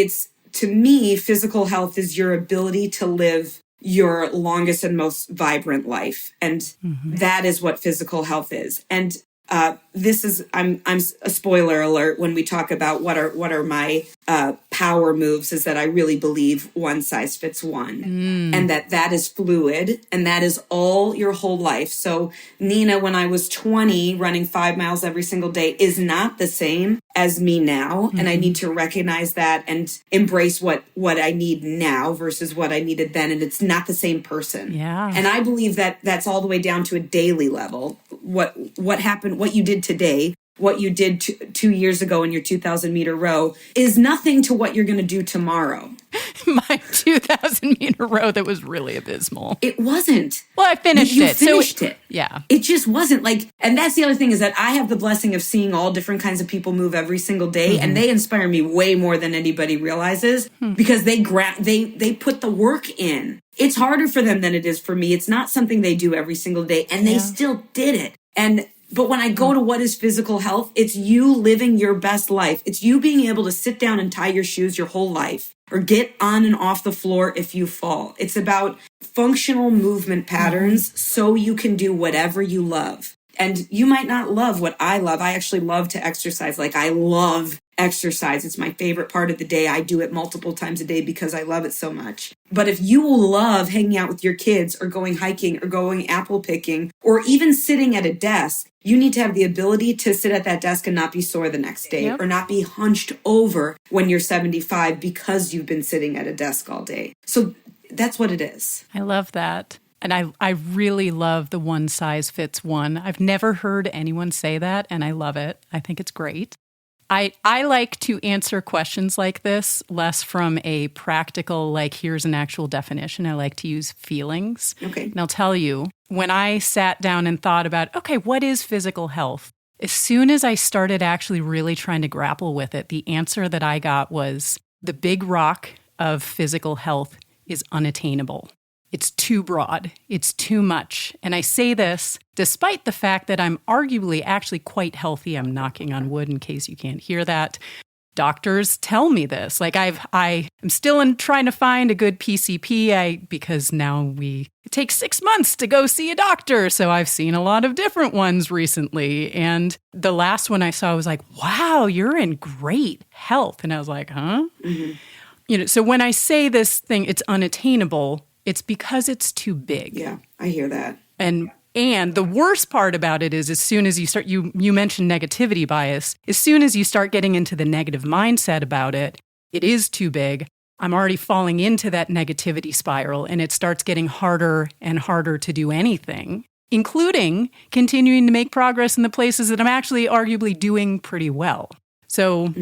Speaker 2: to me, physical health is your ability to live your longest and most vibrant life. And that is what physical health is. And this is, I'm a spoiler alert when we talk about what are my power moves, is that I really believe one size fits one, and that is fluid, and that is all your whole life. So Nina, when I was 20, running 5 miles every single day is not the same as me now. And I need to recognize that and embrace what I need now versus what I needed then. And it's not the same person.
Speaker 1: Yeah.
Speaker 2: And I believe that that's all the way down to a daily level. What happened, what you did today, what you did 2 years ago in your 2,000 meter row is nothing to what you're going to do tomorrow.
Speaker 1: My 2,000 meter row that was really abysmal.
Speaker 2: It wasn't.
Speaker 1: Well, I finished
Speaker 2: you
Speaker 1: it.
Speaker 2: Finished it.
Speaker 1: Yeah.
Speaker 2: It just wasn't like, and that's the other thing, is that I have the blessing of seeing all different kinds of people move every single day. And they inspire me way more than anybody realizes because they put the work in. It's harder for them than it is for me. It's not something they do every single day, and they still did it. But when I go to what is physical health, it's you living your best life. It's you being able to sit down and tie your shoes your whole life, or get on and off the floor if you fall. It's about functional movement patterns so you can do whatever you love. And you might not love what I love. I actually love to exercise. Like, I love exercise. It's my favorite part of the day. I do it multiple times a day because I love it so much. But if you love hanging out with your kids, or going hiking, or going apple picking, or even sitting at a desk, you need to have the ability to sit at that desk and not be sore the next day, or not be hunched over when you're 75 because you've been sitting at a desk all day. So that's what it is.
Speaker 1: I love that. And I really love the one size fits one. I've never heard anyone say that, and I love it. I think it's great. I like to answer questions like this less from a practical, like, here's an actual definition. I like to use feelings.
Speaker 2: Okay.
Speaker 1: And I'll tell you, when I sat down and thought about, okay, what is physical health? As soon as I started actually really trying to grapple with it, the answer that I got was the big rock of physical health is unattainable. It's too broad. It's too much. And I say this despite the fact that I'm arguably actually quite healthy. I'm knocking on wood in case you can't hear that. Doctors tell me this. Like, I'm still trying to find a good PCP because now it takes 6 months to go see a doctor. So I've seen a lot of different ones recently. And the last one I saw was like, wow, you're in great health. And I was like, huh? So when I say this thing, it's unattainable, it's because it's too big.
Speaker 2: Yeah, I hear that.
Speaker 1: And the worst part about it is, as soon as you start, you mentioned negativity bias, as soon as you start getting into the negative mindset about it, it is too big. I'm already falling into that negativity spiral, and it starts getting harder and harder to do anything, including continuing to make progress in the places that I'm actually arguably doing pretty well. So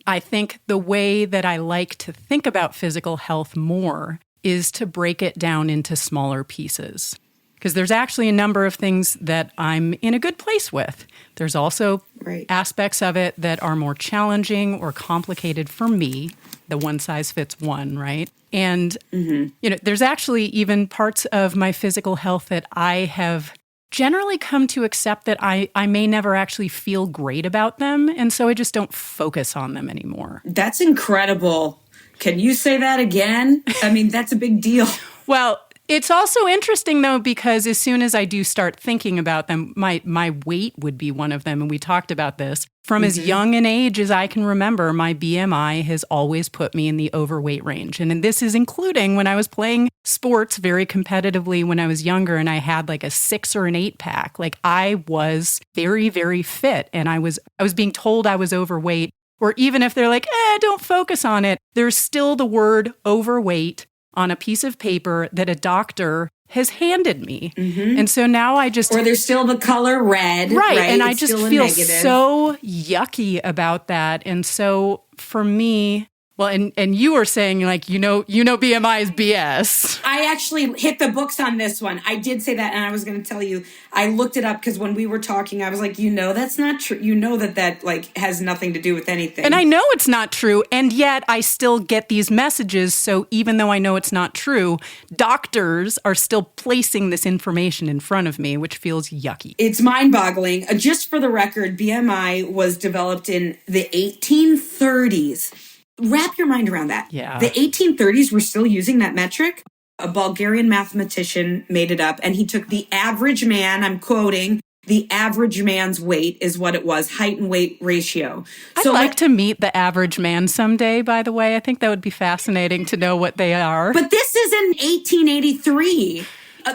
Speaker 1: I think the way that I like to think about physical health more is to break it down into smaller pieces. Because there's actually a number of things that I'm in a good place with. There's also aspects of it that are more challenging or complicated for me, the one size fits one, right? And, there's actually even parts of my physical health that I have generally come to accept that I may never actually feel great about them. And so I just don't focus on them anymore.
Speaker 2: That's incredible. Can you say that again? I mean, that's a big deal.
Speaker 1: Well, It's also interesting, though, because as soon as I do start thinking about them, my weight would be one of them. And we talked about this. From as young an age as I can remember, my BMI has always put me in the overweight range. And this is including when I was playing sports very competitively when I was younger and I had like a 6 or an 8 pack. Like I was very, very fit and I was being told I was overweight. Or even if they're like, don't focus on it, there's still the word overweight on a piece of paper that a doctor has handed me. And so now I just...
Speaker 2: Or there's still the color red.
Speaker 1: Right. And
Speaker 2: It's
Speaker 1: I just
Speaker 2: still a
Speaker 1: feel
Speaker 2: negative.
Speaker 1: so yucky about that. And so for me... Well, and you were saying like, BMI is BS.
Speaker 2: I actually hit the books on this one. I did say that, and I was going to tell you, I looked it up because when we were talking, I was like, that's not true. That like has nothing to do with anything.
Speaker 1: And I know it's not true, and yet I still get these messages. So even though I know it's not true, doctors are still placing this information in front of me, which feels yucky.
Speaker 2: It's mind-boggling. Just for the record, BMI was developed in the 1830s. Wrap your mind around that.
Speaker 1: Yeah.
Speaker 2: The 1830s were still using that metric. A Bulgarian mathematician made it up, and he took the average man, I'm quoting, the average man's weight is what it was, height and weight ratio.
Speaker 1: I'd like to meet the average man someday, by the way. I think that would be fascinating to know what they are.
Speaker 2: But this is in 1883.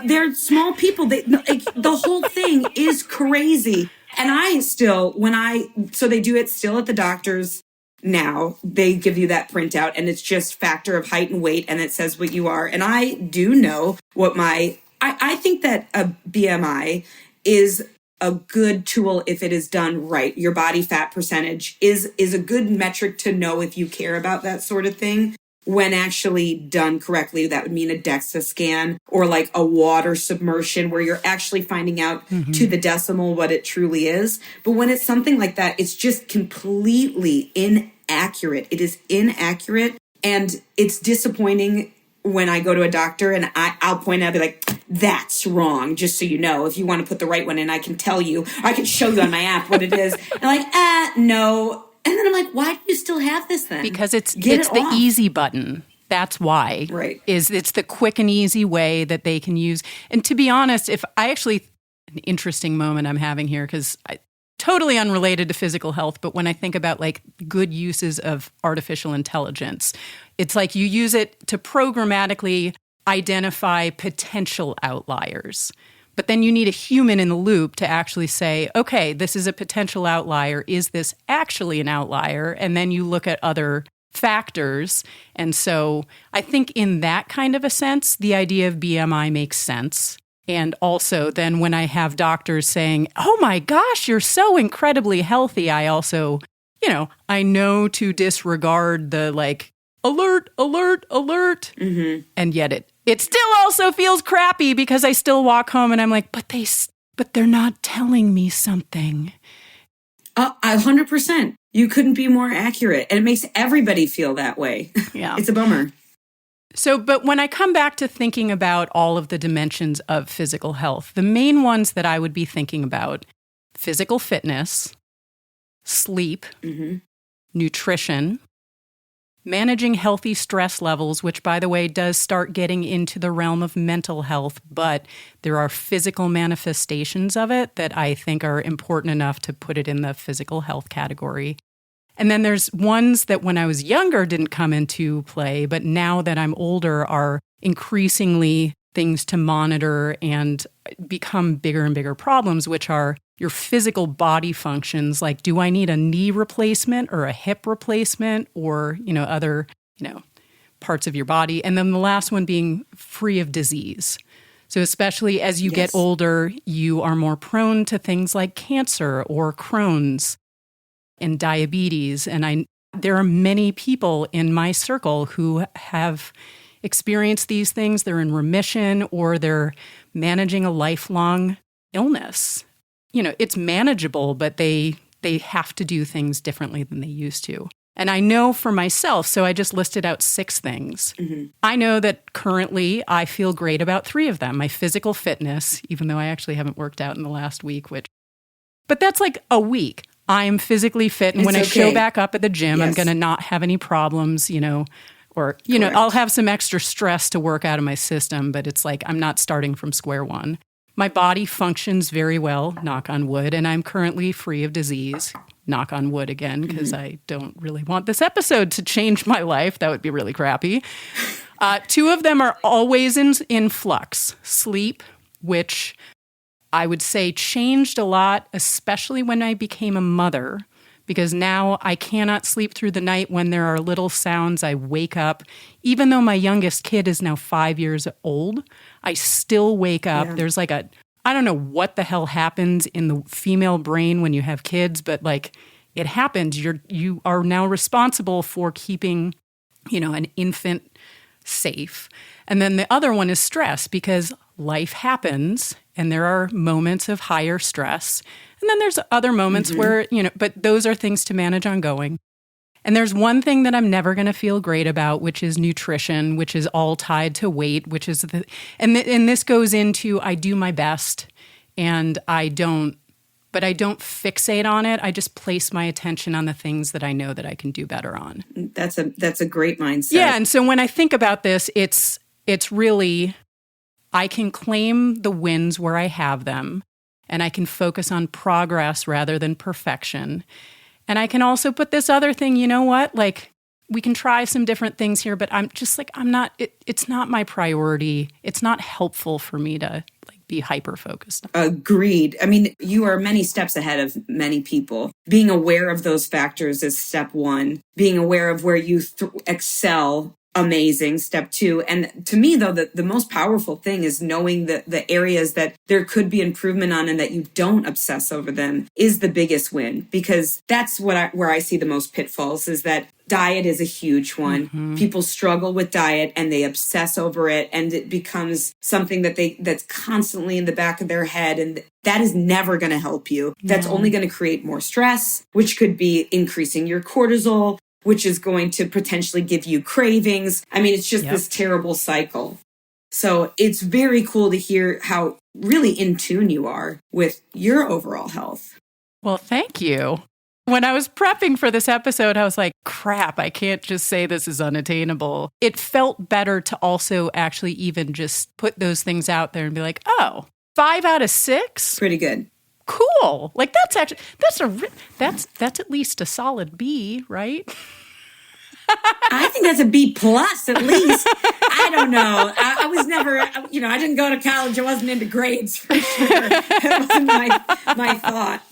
Speaker 2: They're small people. The whole thing is crazy. And I still, so they do it still at the doctor's. Now they give you that printout and it's just factor of height and weight and it says what you are. And I do know what I think that a BMI is a good tool if it is done right. Your body fat percentage is a good metric to know if you care about that sort of thing. When actually done correctly, that would mean a DEXA scan or like a water submersion where you're actually finding out to the decimal what it truly is. But when it's something like that, it's just completely inaccurate. It is inaccurate. And it's disappointing when I go to a doctor and I'll point out, be like, that's wrong, just so you know. If you want to put the right one in, I can tell you. I can show you on my app what it is. And like, no. And then I'm like, why do you still have this then?
Speaker 1: Because it's the easy button. That's why.
Speaker 2: Right.
Speaker 1: It's the quick and easy way that they can use. And to be honest, an interesting moment I'm having here, because totally unrelated to physical health, but when I think about like good uses of artificial intelligence, it's like you use it to programmatically identify potential outliers. But then you need a human in the loop to actually say, okay, this is a potential outlier. Is this actually an outlier? And then you look at other factors. And so I think in that kind of a sense, the idea of BMI makes sense. And also then when I have doctors saying, oh my gosh, you're so incredibly healthy, I also, I know to disregard the like, alert, alert, alert. And yet it still also feels crappy because I still walk home and I'm like, but they're not telling me something.
Speaker 2: 100%. You couldn't be more accurate. And it makes everybody feel that way.
Speaker 1: Yeah.
Speaker 2: It's a bummer.
Speaker 1: So, but when I come back to thinking about all of the dimensions of physical health, the main ones that I would be thinking about, physical fitness, sleep, nutrition, managing healthy stress levels, which, by the way, does start getting into the realm of mental health, but there are physical manifestations of it that I think are important enough to put it in the physical health category. And then there's ones that when I was younger didn't come into play, but now that I'm older are increasingly things to monitor and become bigger and bigger problems, which are your physical body functions. Like, do I need a knee replacement or a hip replacement or, other, parts of your body? And then the last one being free of disease. So especially as you get older, you are more prone to things like cancer or Crohn's and diabetes. And there are many people in my circle who have experienced these things. They're in remission or they're managing a lifelong illness. It's manageable, but they have to do things differently than they used to. And I know for myself, so I just listed out 6 things. I know that currently I feel great about 3 of them. My physical fitness, even though I actually haven't worked out in the last week, but that's like a week. I'm physically fit, and when I show back up at the gym, I'm going to not have any problems, Or, I'll have some extra stress to work out of my system, but it's like I'm not starting from square one. My body functions very well, knock on wood, and I'm currently free of disease, knock on wood again, because I don't really want this episode to change my life. That would be really crappy. Two of them are always in flux. Sleep, which I would say changed a lot, especially when I became a mother, because now I cannot sleep through the night when there are little sounds. I wake up. Even though my youngest kid is now 5 years old, I still wake up. Yeah. There's like I don't know what the hell happens in the female brain when you have kids, but like it happens. You are now responsible for keeping, an infant safe. And then the other one is stress, because life happens and there are moments of higher stress. And then there's other moments where, but those are things to manage ongoing. And there's one thing that I'm never going to feel great about, which is nutrition, which is all tied to weight, which is and this goes into I do my best and I don't fixate on it. I just place my attention on the things that I know that I can do better on.
Speaker 2: That's a great mindset.
Speaker 1: Yeah, and so when I think about this, it's really I can claim the wins where I have them, and I can focus on progress rather than perfection. And I can also put this other thing, like we can try some different things here, but I'm just like, it's not my priority. It's not helpful for me to be hyper-focused.
Speaker 2: Agreed. I mean, you are many steps ahead of many people. Being aware of those factors is step one. Being aware of where you excel, amazing, step two. And to me, though, the most powerful thing is knowing the areas that there could be improvement on and that you don't obsess over them is the biggest win, because that's where I see the most pitfalls is that diet is a huge one. People struggle with diet and they obsess over it, and it becomes something that's constantly in the back of their head. And that is never going to help you. That's only going to create more stress, which could be increasing your cortisol, which is going to potentially give you cravings. I mean, it's just this terrible cycle. So it's very cool to hear how really in tune you are with your overall health.
Speaker 1: Well, thank you. When I was prepping for this episode, I was like, crap, I can't just say this is unattainable. It felt better to also actually even just put those things out there and be like, 5 out of 6?
Speaker 2: Pretty good.
Speaker 1: Cool. Like that's at least a solid B, right?
Speaker 2: I think that's a B plus at least. I don't know. I was never, I didn't go to college. I wasn't into grades for sure. That wasn't my thought.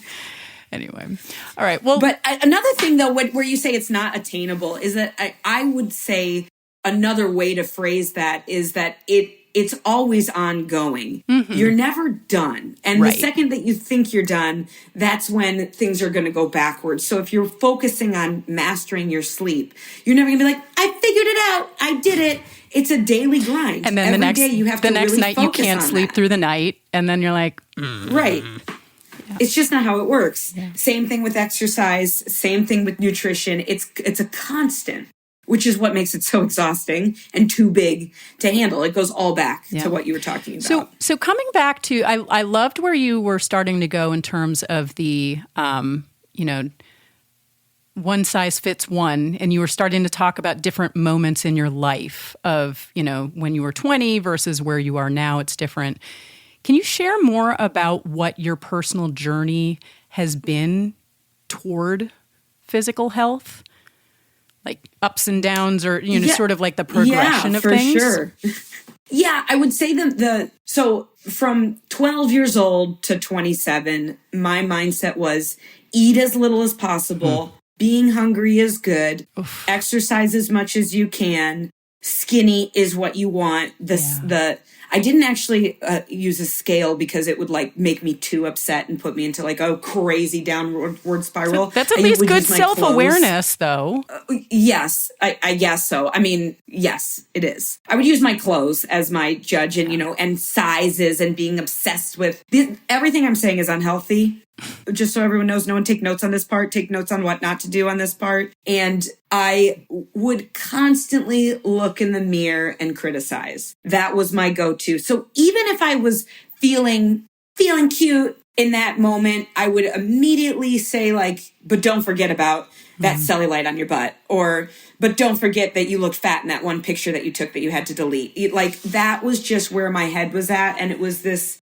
Speaker 1: Anyway, all right. Well,
Speaker 2: but another thing though, where you say it's not attainable is that I would say another way to phrase that is that it's always ongoing. You're never done. And the second that you think you're done, that's when things are going to go backwards. So if you're focusing on mastering your sleep, you're never going to be like, I figured it out. I did it. It's a daily grind.
Speaker 1: And then
Speaker 2: every day you have
Speaker 1: the
Speaker 2: to
Speaker 1: next
Speaker 2: really
Speaker 1: night you can't sleep
Speaker 2: that.
Speaker 1: through the night. And then you're like,
Speaker 2: Right. Yeah. It's just not how it works. Yeah. Same thing with exercise. Same thing with nutrition. It's a constant, which is what makes it so exhausting and too big to handle. It goes all back to what you were talking about.
Speaker 1: So coming back to, I loved where you were starting to go in terms of the, one size fits one, and you were starting to talk about different moments in your life of, when you were 20 versus where you are now, it's different. Can you share more about what your personal journey has been toward physical health? Like ups and downs or, sort of like the progression of things?
Speaker 2: Yeah, for sure. Yeah, I would say so from 12 years old to 27, my mindset was eat as little as possible. Being hungry is good. Oof. Exercise as much as you can. Skinny is what you want. I didn't actually use a scale because it would make me too upset and put me into a crazy downward spiral.
Speaker 1: So that's at least good self-awareness, though.
Speaker 2: Yes, I guess so. I mean, yes, it is. I would use my clothes as my judge and, and sizes and being obsessed with everything I'm saying is unhealthy. Just so everyone knows, no one take notes on this part, take notes on what not to do on this part. And I would constantly look in the mirror and criticize. That was my go-to. So even if I was feeling cute, in that moment, I would immediately say like, but don't forget about that cellulite on your butt, or, but don't forget that you looked fat in that one picture that you took that you had to delete. Like that was just where my head was at. And it was this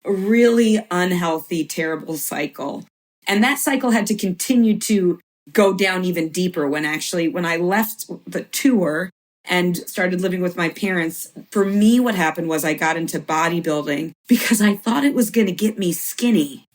Speaker 2: really unhealthy, terrible cycle. And that cycle had to continue to go down even deeper when I left the tour and started living with my parents. For me, what happened was I got into bodybuilding because I thought it was going to get me skinny,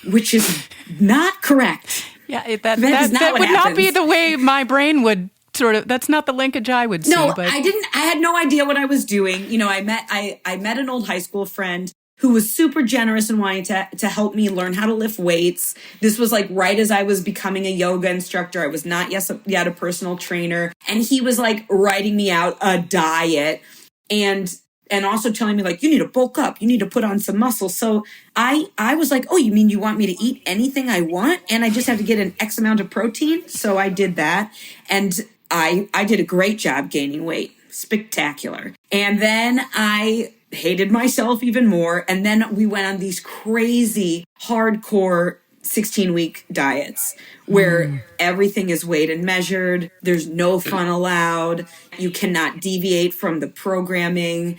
Speaker 2: which is not correct.
Speaker 1: Yeah, that would not be the way my brain would sort of, that's not the linkage I would see.
Speaker 2: No,
Speaker 1: but
Speaker 2: I had no idea what I was doing. You know, I met an old high school friend who was super generous and wanting to help me learn how to lift weights. This was like right as I was becoming a yoga instructor. I was not yet a personal trainer. And he was like writing me out a diet and also telling me like, you need to bulk up, you need to put on some muscle. So I was like, oh, you mean you want me to eat anything I want? And I just have to get an X amount of protein? So I did that. And I did a great job gaining weight. Spectacular. And then I hated myself even more. And then we went on these crazy, hardcore 16-week diets where everything is weighed and measured. There's no fun allowed. You cannot deviate from the programming.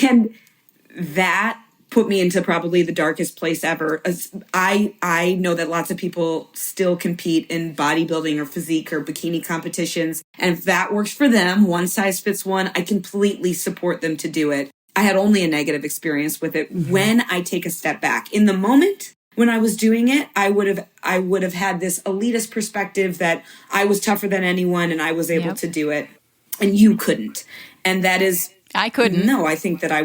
Speaker 2: And that put me into probably the darkest place ever. I know that lots of people still compete in bodybuilding or physique or bikini competitions. And if that works for them, one size fits one, I completely support them to do it. I had only a negative experience with it. When I take a step back in the moment when I was doing it, I would have had this elitist perspective that I was tougher than anyone and I was able to do it and you couldn't. And that is,
Speaker 1: I couldn't.
Speaker 2: No, I think that I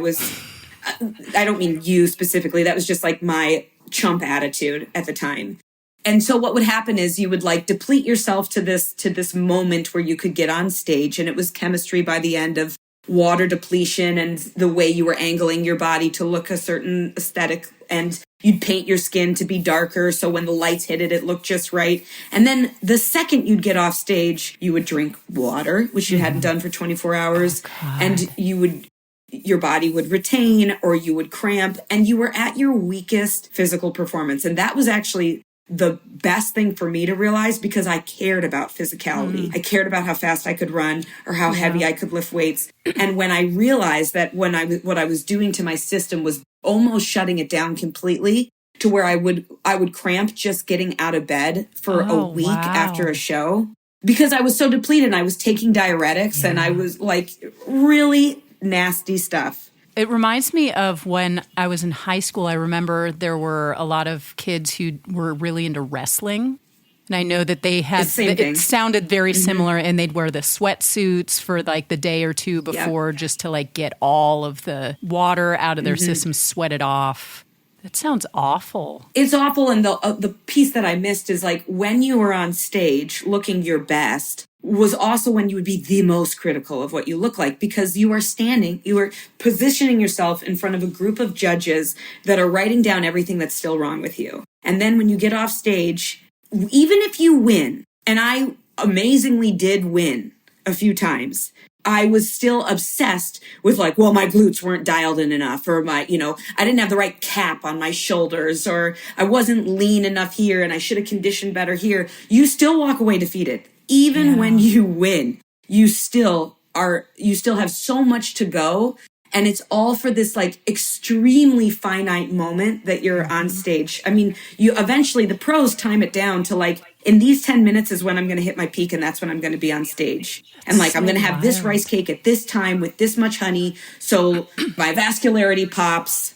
Speaker 2: don't mean you specifically. That was just like my chump attitude at the time. And so what would happen is you would like deplete yourself to this moment where you could get on stage, and it was chemistry by the end of water depletion and the way you were angling your body to look a certain aesthetic, and you'd paint your skin to be darker so when the lights hit it, it looked just right. And then the second you'd get off stage, you would drink water, which you hadn't done for 24 hours, and your body would retain or you would cramp, and you were at your weakest physical performance. And that was actually the best thing for me to realize because I cared about physicality. I cared about how fast I could run or how heavy I could lift weights. And when I realized that what I was doing to my system was almost shutting it down completely to where I would cramp just getting out of bed for a week after a show because I was so depleted and I was taking diuretics and I was like really nasty stuff.
Speaker 1: It reminds me of when I was in high school. I remember there were a lot of kids who were really into wrestling. And I know that they had, it sounded very similar, and they'd wear the sweatsuits for like the day or two before just to like get all of the water out of their system, sweat it off. That sounds awful.
Speaker 2: It's awful. And the piece that I missed is like when you were on stage looking your best was also when you would be the most critical of what you look like because you are positioning yourself in front of a group of judges that are writing down everything that's still wrong with you. And then when you get off stage, even if you win, and I amazingly did win a few times, I was still obsessed with like, well, my glutes weren't dialed in enough, or I didn't have the right cap on my shoulders, or I wasn't lean enough here and I should have conditioned better here. You still walk away defeated. Even when you win, you still have so much to go. And it's all for this like extremely finite moment that you're on stage. I mean, eventually the pros time it down to like, in these 10 minutes is when I'm going to hit my peak and that's when I'm going to be on stage. And like, I'm going to have this rice cake at this time with this much honey. So my vascularity pops.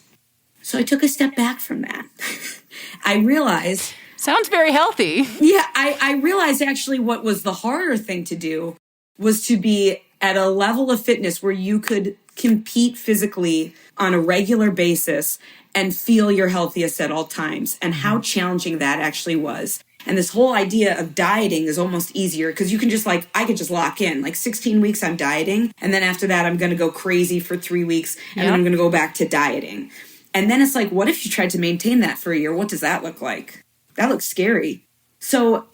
Speaker 2: So I took a step back from that. I realized...
Speaker 1: Sounds very healthy.
Speaker 2: Yeah, I realized actually what was the harder thing to do was to be at a level of fitness where you could compete physically on a regular basis and feel your healthiest at all times, and how challenging that actually was. And this whole idea of dieting is almost easier because you can just I could just lock in. Like 16 weeks I'm dieting, and then after that I'm going to go crazy for 3 weeks, and then I'm going to go back to dieting. And then it's like, what if you tried to maintain that for a year? What does that look like? That looks scary. So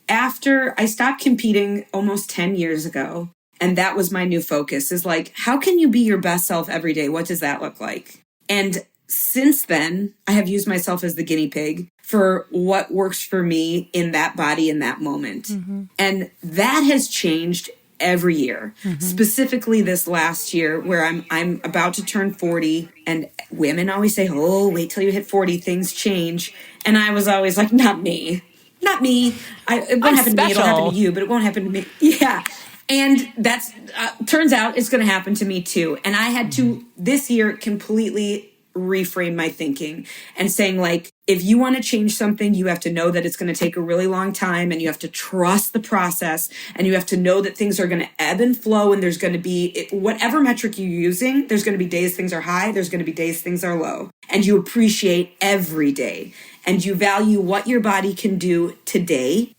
Speaker 2: after I stopped competing almost 10 years ago, and that was my new focus, is like, how can you be your best self every day? What does that look like? And since then, I have used myself as the guinea pig for what works for me in that body in that moment. And that has changed every year. Specifically this last year where I'm about to turn 40, and women always say, "Oh, wait till you hit 40, things change." And I was always like, "Not me. Not me. It won't happen to me. It'll happen to you, but it won't happen to me." Yeah. And that's turns out it's going to happen to me too. And I had to this year completely reframe my thinking and saying, like, if you want to change something, you have to know that it's going to take a really long time, and you have to trust the process, and you have to know that things are going to ebb and flow, and there's going to be whatever metric you're using, there's going to be days things are high, there's going to be days things are low, and you appreciate every day, and you value what your body can do today.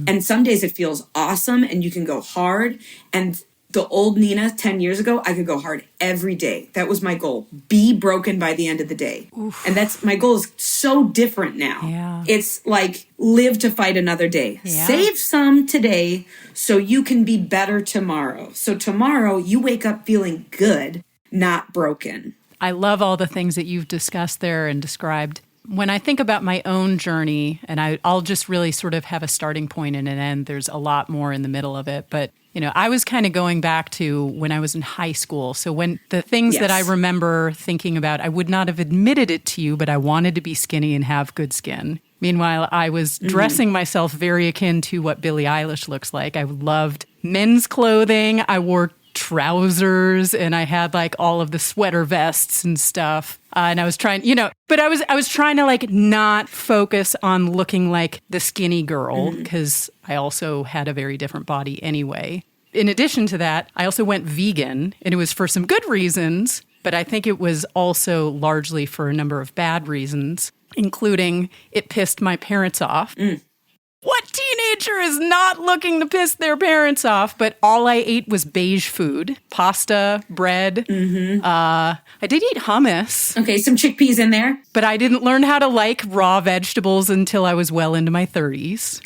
Speaker 2: And some days it feels awesome and you can go hard. And the old Nina 10 years ago, I could go hard every day. That was my goal. Be broken by the end of the day. Oof. And that's my goal is so different now.
Speaker 1: Yeah.
Speaker 2: It's like live to fight another day. Yeah. Save some today so you can be better tomorrow. So tomorrow you wake up feeling good, not broken.
Speaker 1: I love all the things that you've discussed there and described. When I think about my own journey, and I'll just really sort of have a starting point and an end, there's a lot more in the middle of it. But, I was kind of going back to when I was in high school. So when the things that I remember thinking about, I would not have admitted it to you, but I wanted to be skinny and have good skin. Meanwhile, I was dressing myself very akin to what Billie Eilish looks like. I loved men's clothing. I wore trousers, and I had like all of the sweater vests and stuff. And I was trying, but I was trying to like not focus on looking like the skinny girl because I also had a very different body anyway. In addition to that, I also went vegan, and it was for some good reasons, but I think it was also largely for a number of bad reasons, including it pissed my parents off. What teenager is not looking to piss their parents off? But all I ate was beige food, pasta, bread. I did eat hummus.
Speaker 2: Okay, some chickpeas in there.
Speaker 1: But I didn't learn how to like raw vegetables until I was well into my 30s.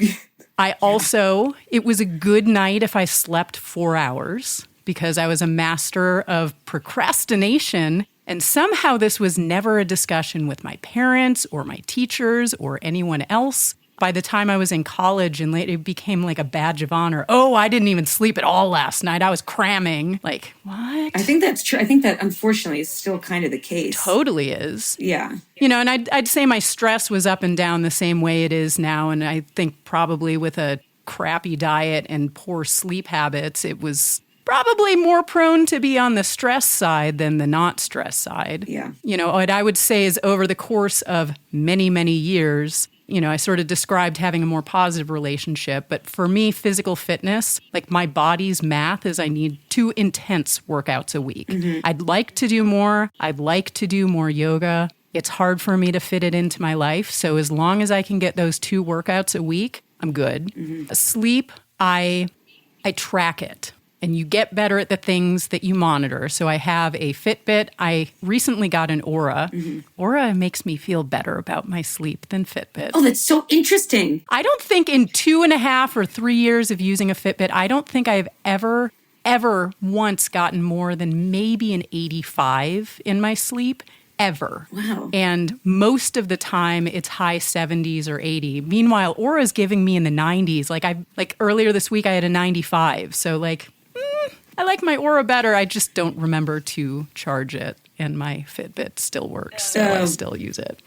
Speaker 1: It was a good night if I slept 4 hours because I was a master of procrastination. And somehow this was never a discussion with my parents or my teachers or anyone else. By the time I was in college and late, it became like a badge of honor. Oh, I didn't even sleep at all last night. I was cramming. Like, what?
Speaker 2: I think that's true. I think that unfortunately is still kind of the case.
Speaker 1: Totally is.
Speaker 2: Yeah.
Speaker 1: And I'd say my stress was up and down the same way it is now. And I think probably with a crappy diet and poor sleep habits, it was probably more prone to be on the stress side than the not stress side.
Speaker 2: Yeah.
Speaker 1: What I would say is over the course of many, many years, I sort of described having a more positive relationship. But for me, physical fitness, like my body's math is I need 2 intense workouts a week. I'd like to do more. I'd like to do more yoga. It's hard for me to fit it into my life. So as long as I can get those 2 workouts a week, I'm good. Sleep, I track it. And you get better at the things that you monitor. So I have a Fitbit. I recently got an Aura. Aura makes me feel better about my sleep than Fitbit.
Speaker 2: Oh, that's so interesting.
Speaker 1: I don't think in 2.5 or 3 years of using a Fitbit, I don't think I've ever once gotten more than maybe an 85 in my sleep. Ever.
Speaker 2: Wow.
Speaker 1: And most of the time it's high 70s or 80. Meanwhile, Aura's giving me in the 90s. Like earlier this week I had a 95. So I like my Aura better. I just don't remember to charge it, and my Fitbit still works, so I still use it.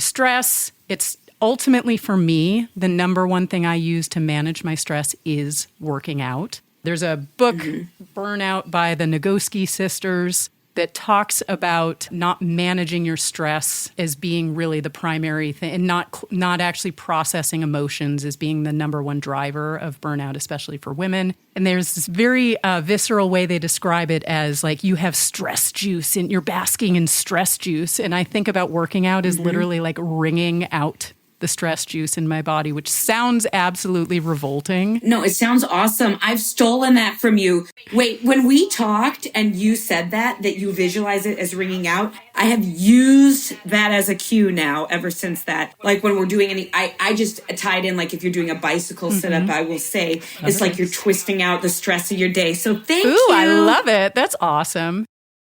Speaker 1: Stress, it's ultimately for me, the number one thing I use to manage my stress is working out. There's a book, Burnout by the Nagoski sisters, that talks about not managing your stress as being really the primary thing and not actually processing emotions as being the number one driver of burnout, especially for women. And there's this very visceral way they describe it as like you have stress juice and you're basking in stress juice. And I think about working out as literally like wringing out the stress juice in my body, which sounds absolutely revolting.
Speaker 2: No, it sounds awesome. I've stolen that from you. Wait, when we talked and you said that you visualize it as ringing out, I have used that as a cue now ever since that. Like when we're doing I just tied in, like if you're doing a bicycle sit-up, I will say it's like you're twisting out the stress of your day. So thank you.
Speaker 1: I love it. That's awesome.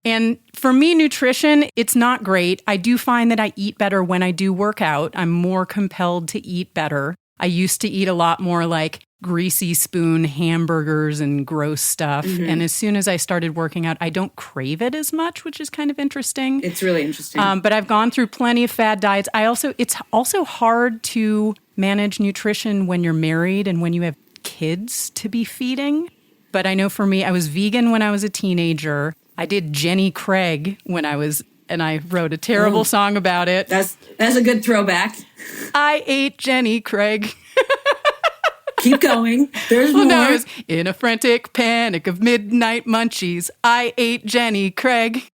Speaker 1: And for me, nutrition, it's not great. I do find that I eat better when I do work out. I'm more compelled to eat better. I used to eat a lot more like greasy spoon hamburgers and gross stuff. And as soon as I started working out, I don't crave it as much, which is kind of interesting.
Speaker 2: It's really interesting.
Speaker 1: But I've gone through plenty of fad diets. It's also hard to manage nutrition when you're married and when you have kids to be feeding. But I know for me, I was vegan when I was a teenager. I did Jenny Craig and I wrote a terrible song about it.
Speaker 2: That's a good throwback.
Speaker 1: I ate Jenny Craig.
Speaker 2: Keep going. There's more.
Speaker 1: No, it was in a frantic panic of midnight munchies. I ate Jenny Craig.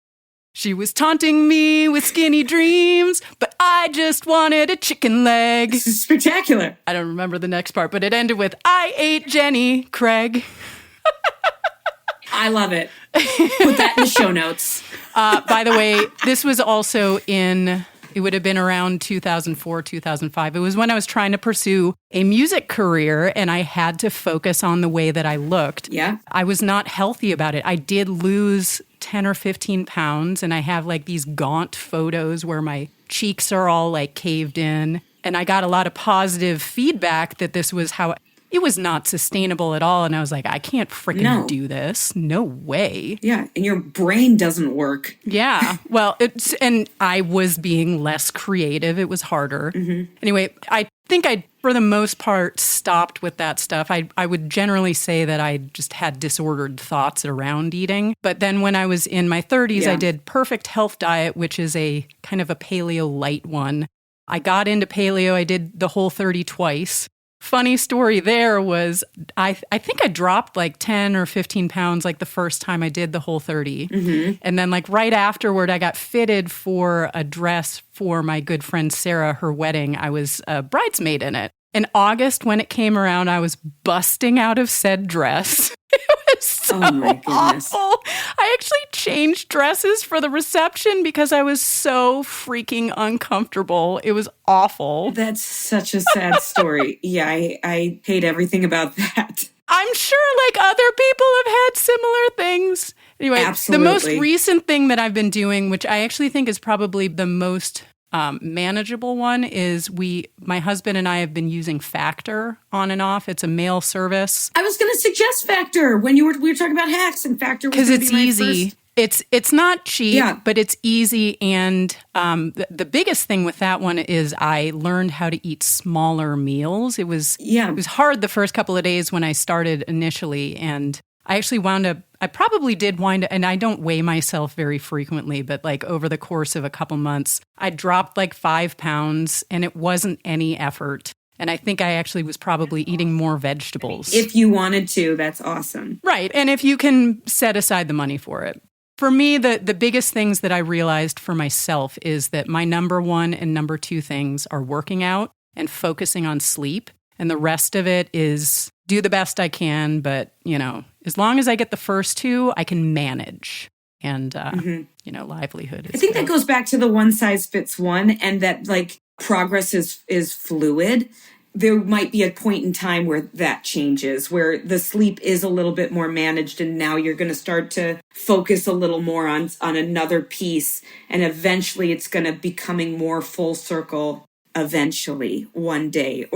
Speaker 1: She was taunting me with skinny dreams, but I just wanted a chicken leg.
Speaker 2: This is spectacular.
Speaker 1: I don't remember the next part, but it ended with, I ate Jenny Craig.
Speaker 2: I love it. Put that in the show notes.
Speaker 1: By the way, this was also it would have been around 2004, 2005. It was when I was trying to pursue a music career and I had to focus on the way that I looked.
Speaker 2: Yeah.
Speaker 1: I was not healthy about it. I did lose 10 or 15 pounds and I have like these gaunt photos where my cheeks are all like caved in. And I got a lot of positive feedback that this was how it was not sustainable at all. And I was like, I can't freaking do this. No way.
Speaker 2: Yeah. And your brain doesn't work.
Speaker 1: Yeah. Well, and I was being less creative. It was harder. Anyway, I think I, for the most part, stopped with that stuff. I would generally say that I just had disordered thoughts around eating. But then when I was in my 30s, I did Perfect Health Diet, which is a kind of a paleo light one. I got into paleo. I did the Whole30 twice. Funny story there was I think I dropped like 10 or 15 pounds like the first time I did the Whole30. And then like right afterward, I got fitted for a dress for my good friend Sarah, her wedding. I was a bridesmaid in it. In August, when it came around, I was busting out of said dress. It was so awful. I actually changed dresses for the reception because I was so freaking uncomfortable. It was awful.
Speaker 2: That's such a sad story. Yeah, I hate everything about that.
Speaker 1: I'm sure like other people have had similar things. Anyway,
Speaker 2: Absolutely.
Speaker 1: The most recent thing that I've been doing, which I actually think is probably the most manageable one, is my husband and I have been using Factor on and off. It's a mail service.
Speaker 2: I was going to suggest Factor when we were talking about hacks, and Factor was
Speaker 1: because it's easy.
Speaker 2: First.
Speaker 1: It's not cheap, but it's easy. And the biggest thing with that one is I learned how to eat smaller meals. It was hard the first couple of days when I started initially, and I actually probably did wind up, and I don't weigh myself very frequently, but like over the course of a couple months, I dropped like 5 pounds and it wasn't any effort. And I think I actually was probably eating more vegetables.
Speaker 2: If you wanted to, that's awesome.
Speaker 1: Right. And if you can set aside the money for it. For me, the biggest things that I realized for myself is that my number one and number two things are working out and focusing on sleep. And the rest of it is do the best I can. But, as long as I get the first two, I can manage. And, livelihood is
Speaker 2: I think
Speaker 1: good.
Speaker 2: that goes back to the one size fits one, and that like progress is fluid. There might be a point in time where that changes, where the sleep is a little bit more managed, and now you're going to start to focus a little more on another piece, and eventually it's going to becoming more full circle eventually one day.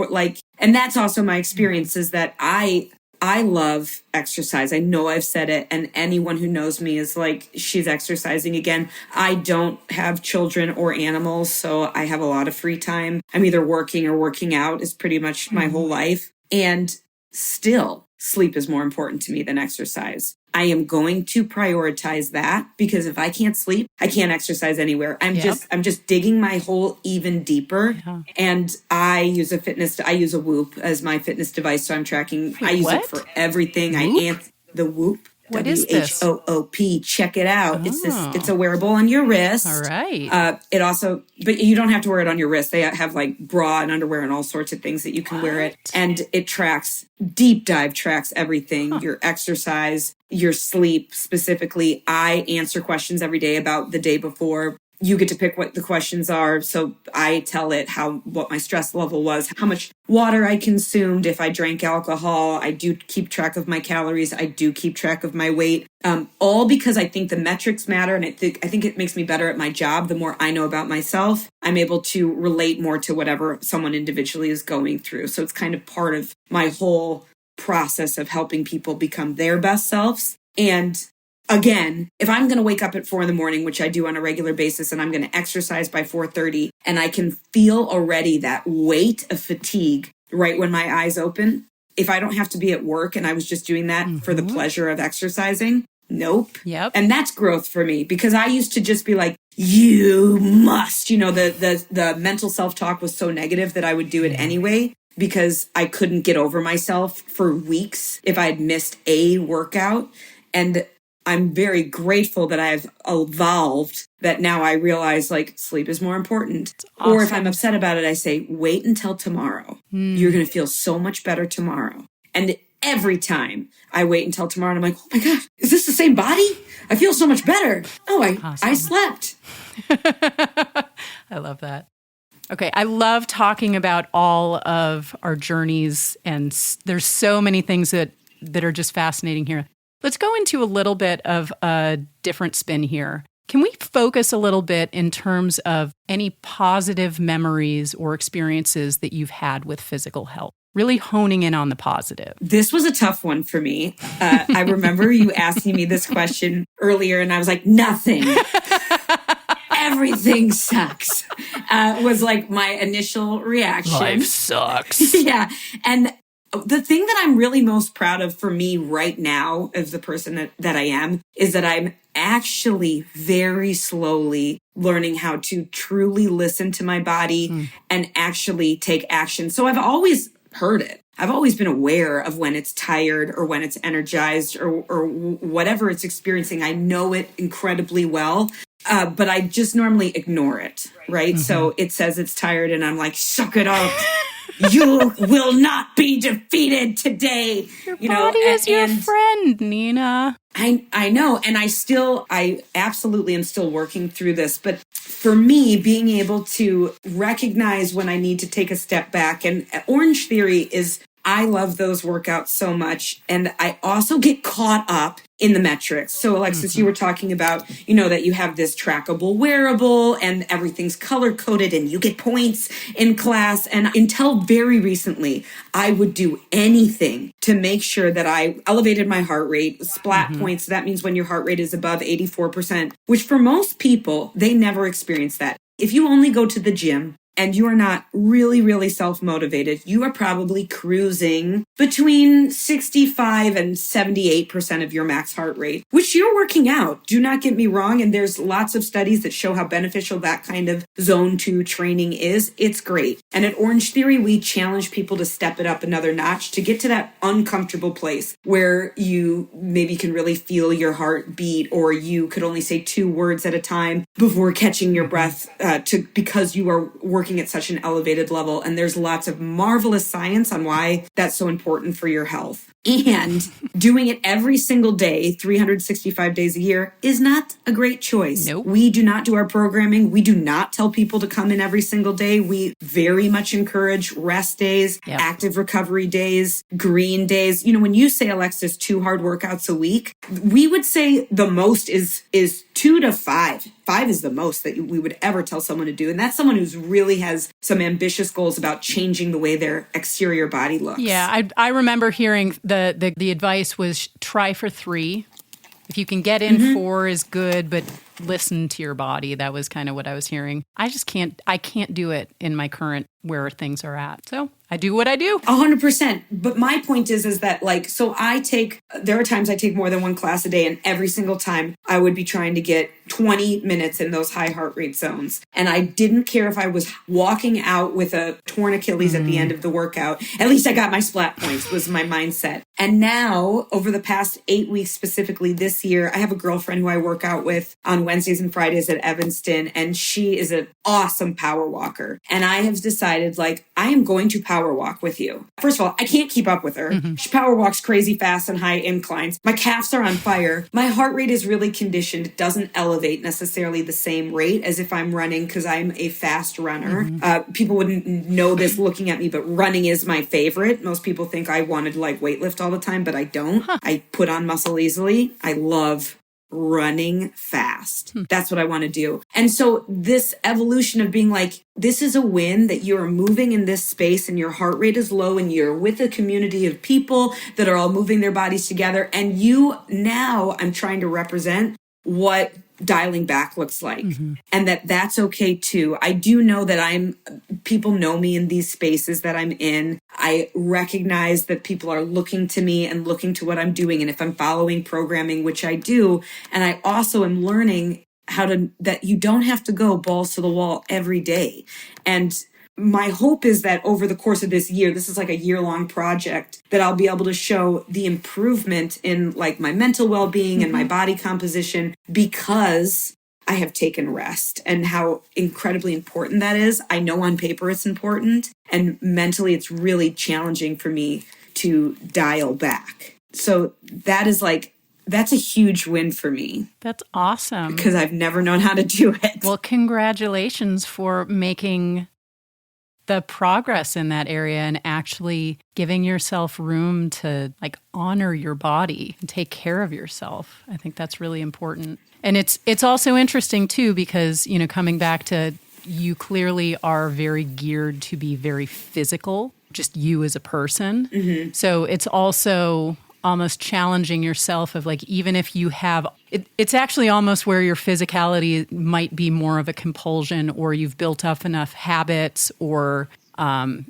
Speaker 2: And that's also my experience, is that I love exercise. I know I've said it, and anyone who knows me is like, she's exercising again. I don't have children or animals, so I have a lot of free time. I'm either working or working out is pretty much my whole life. And still, sleep is more important to me than exercise. I am going to prioritize that, because if I can't sleep, I can't exercise anywhere. I'm just digging my hole even deeper. Yeah. And I use a Whoop as my fitness device. So I'm tracking. I use it for everything.
Speaker 1: Whoop?
Speaker 2: The Whoop.
Speaker 1: What is this?
Speaker 2: WHOOP. Check it out.
Speaker 1: Oh.
Speaker 2: It's a wearable on your wrist.
Speaker 1: All right.
Speaker 2: It also, but you don't have to wear it on your wrist. They have like bra and underwear and all sorts of things that you can wear it. And it deep dive tracks everything, your exercise, your sleep specifically. I answer questions every day about the day before. you get to pick what the questions are. So I tell it what my stress level was, how much water I consumed. If I drank alcohol, I do keep track of my calories. I do keep track of my weight. All because I think the metrics matter. And I think it makes me better at my job. The more I know about myself, I'm able to relate more to whatever someone individually is going through. So it's kind of part of my whole process of helping people become their best selves. And again, if I'm going to wake up at 4 a.m, which I do on a regular basis, and I'm going to exercise by 4:30, and I can feel already that weight of fatigue right when my eyes open, if I don't have to be at work and I was just doing that for the pleasure of exercising, nope.
Speaker 1: Yep.
Speaker 2: And that's growth for me, because I used to just be like, you must, the mental self-talk was so negative that I would do it anyway, because I couldn't get over myself for weeks if I had missed a workout. And I'm very grateful that I've evolved, that now I realize like sleep is more important. Awesome. Or if I'm upset about it, I say, wait until tomorrow. You're going to feel so much better tomorrow. And every time I wait until tomorrow, and I'm like, oh my God, is this the same body? I feel so much better. Oh, I slept.
Speaker 1: I love that. Okay, I love talking about all of our journeys, and there's so many things that are just fascinating here. Let's go into a little bit of a different spin here. Can we focus a little bit in terms of any positive memories or experiences that you've had with physical health? Really honing in on the positive.
Speaker 2: This was a tough one for me. I remember you asking me this question earlier, and I was like, nothing. Everything sucks, was like my initial reaction.
Speaker 1: Life sucks.
Speaker 2: Yeah. And the thing that I'm really most proud of for me right now, as the person that I am, is that I'm actually very slowly learning how to truly listen to my body and actually take action. So I've always heard it. I've always been aware of when it's tired or when it's energized or whatever it's experiencing. I know it incredibly well, but I just normally ignore it, right? So it says it's tired and I'm like, suck it up. You will not be defeated today.
Speaker 1: Your body is your friend, Nina.
Speaker 2: I know. And I absolutely am still working through this. But for me, being able to recognize when I need to take a step back, and Orange Theory I love those workouts so much. And I also get caught up in the metrics. So Alexis, you were talking about, that you have this trackable wearable and everything's color coded and you get points in class. And until very recently, I would do anything to make sure that I elevated my heart rate, splat points. That means when your heart rate is above 84%, which for most people, they never experience that. If you only go to the gym and you are not really, really self-motivated, you are probably cruising between 65 and 78% of your max heart rate, which you're working out. Do not get me wrong. And there's lots of studies that show how beneficial that kind of zone 2 training is. It's great. And at Orange Theory, we challenge people to step it up another notch to get to that uncomfortable place where you maybe can really feel your heart beat, or you could only say 2 words at a time before catching your breath because you are working at such an elevated level. And there's lots of marvelous science on why that's so important for your health. And doing it every single day, 365 days a year, is not a great choice.
Speaker 1: Nope.
Speaker 2: We do not do our programming. We do not tell people to come in every single day. We very much encourage rest days, active recovery days, green days. When you say, Alexis, 2 hard workouts a week, we would say the most is 2 to 5. 5 is the most that we would ever tell someone to do. And that's someone who's really has some ambitious goals about changing the way their exterior body looks.
Speaker 1: Yeah, I remember hearing the advice was try for 3. If you can get in 4 is good, but listen to your body. That was kind of what I was hearing. I can't do it in my current where things are at. So I do what I do.
Speaker 2: 100%. But my point is that there are times I take more than 1 class a day, and every single time I would be trying to get 20 minutes in those high heart rate zones. And I didn't care if I was walking out with a torn Achilles at the end of the workout. At least I got my splat points, was my mindset. And now, over the past 8 weeks, specifically this year, I have a girlfriend who I work out with on Wednesdays and Fridays at Evanston, and she is an awesome power walker. And I have decided decided, like, I am going to power walk with you. First of all, I can't keep up with her. She power walks crazy fast and high inclines. My calves are on fire. My heart rate is really conditioned. It doesn't elevate necessarily the same rate as if I'm running, because I'm a fast runner. People wouldn't know this looking at me, but running is my favorite. Most people think I wanted to like weightlift all the time, but I don't. I put on muscle easily. I love running fast. That's what I want to do. And so this evolution of being like, this is a win that you're moving in this space and your heart rate is low and you're with a community of people that are all moving their bodies together. And you now, I'm trying to represent what dialing back looks like, and that's okay too. I do know that people know me in these spaces that I'm in. I recognize that people are looking to me and looking to what I'm doing. And if I'm following programming, which I do, and I also am learning that you don't have to go balls to the wall every day. And my hope is that over the course of this year, this is like a year-long project, that I'll be able to show the improvement in like my mental well-being and my body composition, because I have taken rest, and how incredibly important that is. I know on paper it's important, and mentally it's really challenging for me to dial back. So that's a huge win for me.
Speaker 1: That's awesome.
Speaker 2: Because I've never known how to do it.
Speaker 1: Well, congratulations for making the progress in that area and actually giving yourself room to like honor your body and take care of yourself. I think that's really important. And it's also interesting too, because, you know, coming back to, you clearly are very geared to be very physical, just you as a person. So it's also almost challenging yourself of like, even if you have, it's actually almost where your physicality might be more of a compulsion, or you've built up enough habits, or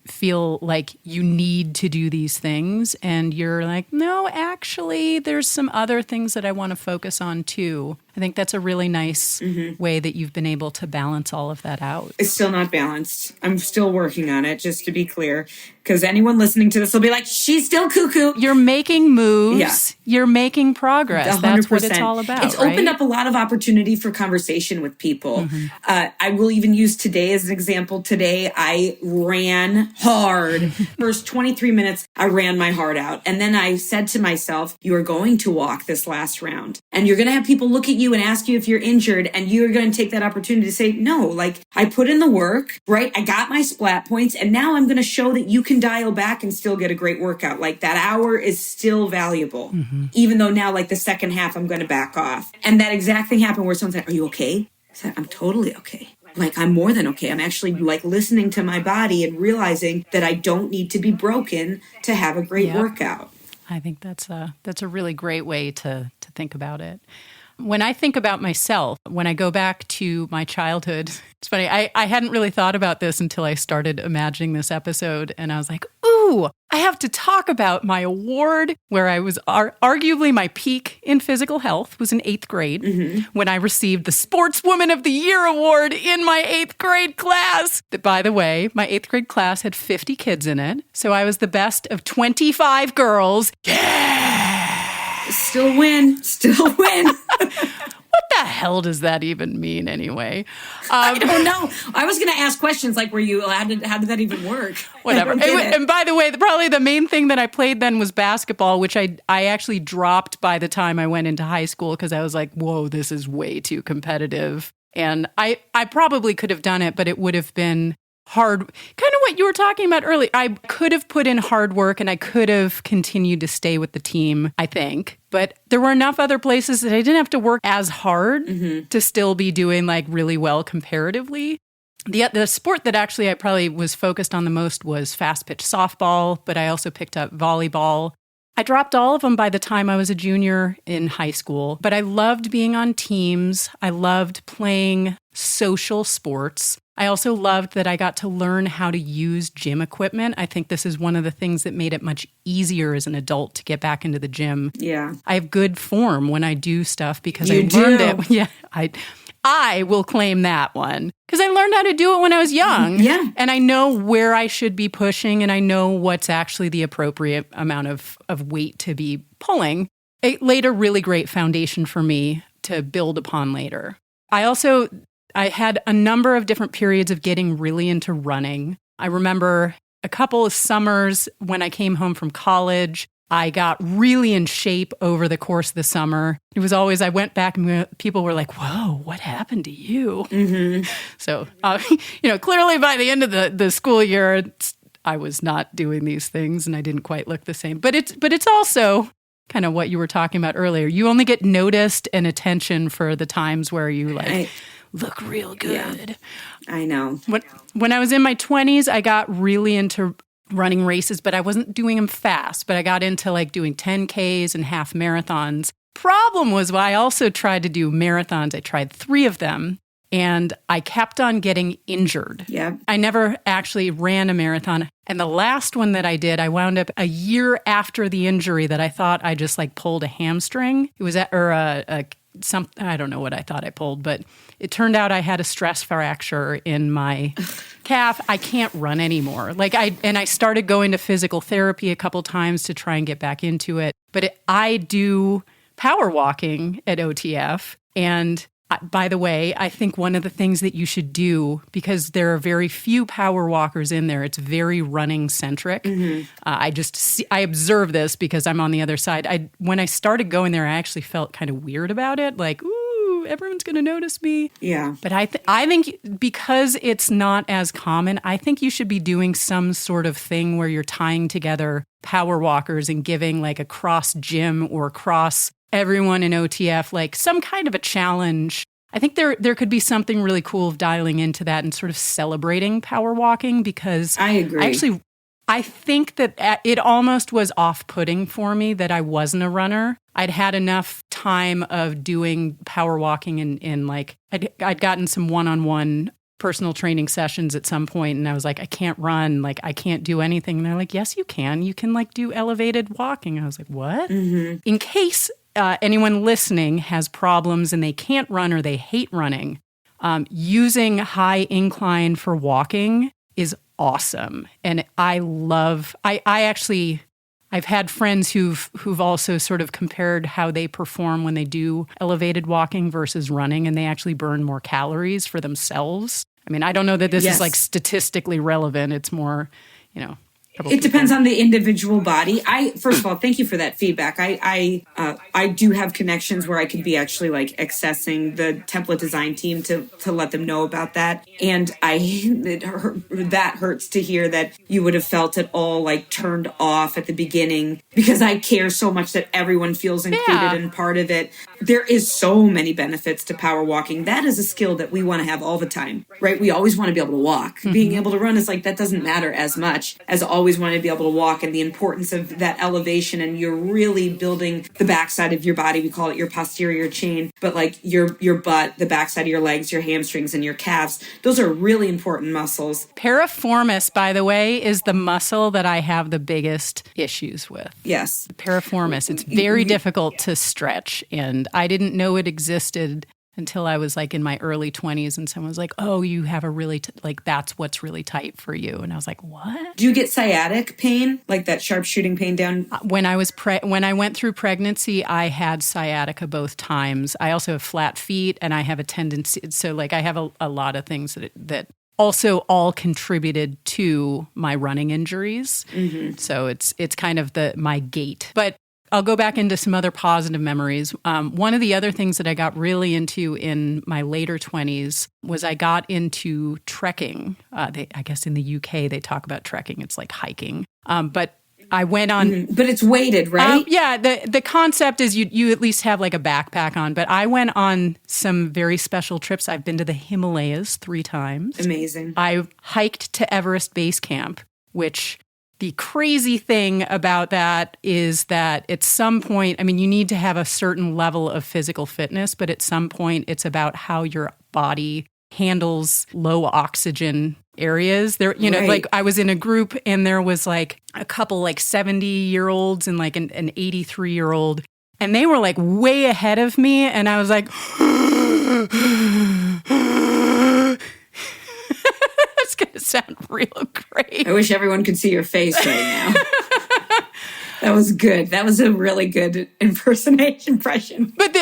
Speaker 1: feel like you need to do these things. And you're like, no, actually, there's some other things that I want to focus on too. I think that's a really nice way that you've been able to balance all of that out.
Speaker 2: It's still not balanced. I'm still working on it, just to be clear, because anyone listening to this will be like, she's still cuckoo.
Speaker 1: You're making moves.
Speaker 2: Yeah.
Speaker 1: You're making progress.
Speaker 2: 100%.
Speaker 1: That's what it's all about.
Speaker 2: It's opened up a lot of opportunity for conversation with people. I will even use today as an example. Today, I ran hard. First 23 minutes, I ran my heart out. And then I said to myself, you are going to walk this last round. And you're going to have people look at you and ask you if you're injured. And you're going to take that opportunity to say, no, like I put in the work, right? I got my splat points. And now I'm going to show that you can dial back and still get a great workout. Like that hour is still valuable. Even though now, like the second half, I'm going to back off. And that exact thing happened where someone's like, are you okay? I said, I'm totally okay. Like, I'm more than okay. I'm actually like listening to my body and realizing that I don't need to be broken to have a great workout.
Speaker 1: I think that's a really great way to think about it. When I think about myself, when I go back to my childhood, it's funny, I hadn't really thought about this until I started imagining this episode. And I was like, ooh, I have to talk about my award where I was arguably my peak in physical health was in 8th grade when I received the Sportswoman of the Year award in my 8th grade class. That, by the way, my 8th grade class had 50 kids in it. So I was the best of 25 girls. Yeah!
Speaker 2: Still win.
Speaker 1: What the hell does that even mean anyway?
Speaker 2: I don't know. I was going to ask questions like, how did that even work?
Speaker 1: Whatever. And by the way, probably the main thing that I played then was basketball, which I actually dropped by the time I went into high school because I was like, whoa, this is way too competitive. And I probably could have done it, but it would have been hard, kind of what you were talking about earlier. I could have put in hard work and I could have continued to stay with the team, I think. But there were enough other places that I didn't have to work as hard to still be doing like really well comparatively. The sport that actually I probably was focused on the most was fast pitch softball, but I also picked up volleyball. I dropped all of them by the time I was a junior in high school, but I loved being on teams. I loved playing social sports. I also loved that I got to learn how to use gym equipment. I think this is one of the things that made it much easier as an adult to get back into the gym.
Speaker 2: Yeah.
Speaker 1: I have good form when I do stuff because I learned it. Yeah, I will claim that one because I learned how to do it when I was young.
Speaker 2: Yeah.
Speaker 1: And I know where I should be pushing and I know what's actually the appropriate amount of weight to be pulling. It laid a really great foundation for me to build upon later. I had a number of different periods of getting really into running. I remember a couple of summers when I came home from college, I got really in shape over the course of the summer. It was always, I went back and people were like, whoa, what happened to you?
Speaker 2: Mm-hmm.
Speaker 1: So, clearly by the end of the school year, I was not doing these things and I didn't quite look the same. But it's also kind of what you were talking about earlier. You only get noticed and attention for the times where you look real good.
Speaker 2: Yeah, I know.
Speaker 1: When I was in my 20s, I got really into running races, but I wasn't doing them fast. But I got into like doing 10Ks and half marathons. Problem was, I also tried to do marathons. I tried 3 of them, and I kept on getting injured.
Speaker 2: Yeah.
Speaker 1: I never actually ran a marathon. And the last one that I did, I wound up a year after the injury that I thought I just like pulled a hamstring. It was I don't know what I thought I pulled, but it turned out I had a stress fracture in my calf. I can't run anymore. I started going to physical therapy a couple times to try and get back into it. But I do power walking at OTF. And by the way, I think one of the things that you should do, because there are very few power walkers in there, it's very running centric. Mm-hmm. I observe this because I'm on the other side. When I started going there, I actually felt kind of weird about it. Like, ooh, everyone's going to notice me.
Speaker 2: Yeah.
Speaker 1: But I think because it's not as common, I think you should be doing some sort of thing where you're tying together power walkers and giving like a cross gym or cross everyone in OTF, like some kind of a challenge. I think there could be something really cool of dialing into that and sort of celebrating power walking, because
Speaker 2: I agree.
Speaker 1: I think that it almost was off-putting for me that I wasn't a runner. I'd had enough time of doing power walking in like, I'd gotten some one-on-one personal training sessions at some point, and I was like, I can't run, like I can't do anything. And they're like, yes, you can like do elevated walking. I was like, what? Mm-hmm. In case anyone listening has problems and they can't run or they hate running, using high incline for walking is awesome. And I've had friends who've also sort of compared how they perform when they do elevated walking versus running, and they actually burn more calories for themselves. I mean, I don't know that this is like statistically relevant. It's more,
Speaker 2: It depends on the individual body. First of all, thank you for that feedback. I do have connections where I could be actually like accessing the template design team to let them know about that. And that hurts to hear that you would have felt it all like turned off at the beginning, because I care so much that everyone feels included and part of it. There is so many benefits to power walking. That is a skill that we want to have all the time, right? We always want to be able to walk. Mm-hmm. Being able to run is like, that doesn't matter as much as always wanting to be able to walk, and the importance of that elevation. And you're really building the backside of your body. We call it your posterior chain, but like your butt, the backside of your legs, your hamstrings, and your calves. Those are really important muscles.
Speaker 1: Piriformis, by the way, is the muscle that I have the biggest issues with.
Speaker 2: Yes.
Speaker 1: Piriformis. It's very difficult to stretch, and I didn't know it existed until I was like in my early 20s, and someone was like, oh, you have a really, that's what's really tight for you. And I was like, what?
Speaker 2: Do you get sciatic pain, like that sharp shooting pain down?
Speaker 1: When I went through pregnancy, I had sciatica both times. I also have flat feet, and I have a tendency, so like I have a lot of things that also all contributed to my running injuries. Mm-hmm. So it's kind of my gait. But I'll go back into some other positive memories. One of the other things that I got really into in my later 20s was I got into trekking. I guess in the UK, they talk about trekking. It's like hiking. But I went on...
Speaker 2: Mm-hmm. But it's weighted, right?
Speaker 1: Yeah, the concept is you at least have like a backpack on. But I went on some very special trips. I've been to the Himalayas 3 times.
Speaker 2: Amazing.
Speaker 1: I hiked to Everest Base Camp, which... The crazy thing about that is that at some point, I mean, you need to have a certain level of physical fitness, but at some point it's about how your body handles low oxygen areas. There,
Speaker 2: right.
Speaker 1: Like I was in a group and there was like a couple like 70-year-olds and like an 83-year-old, and they were like way ahead of me. And I was like, it's going to sound real great.
Speaker 2: I wish everyone could see your face right now. That was good. That was a really good impression.
Speaker 1: But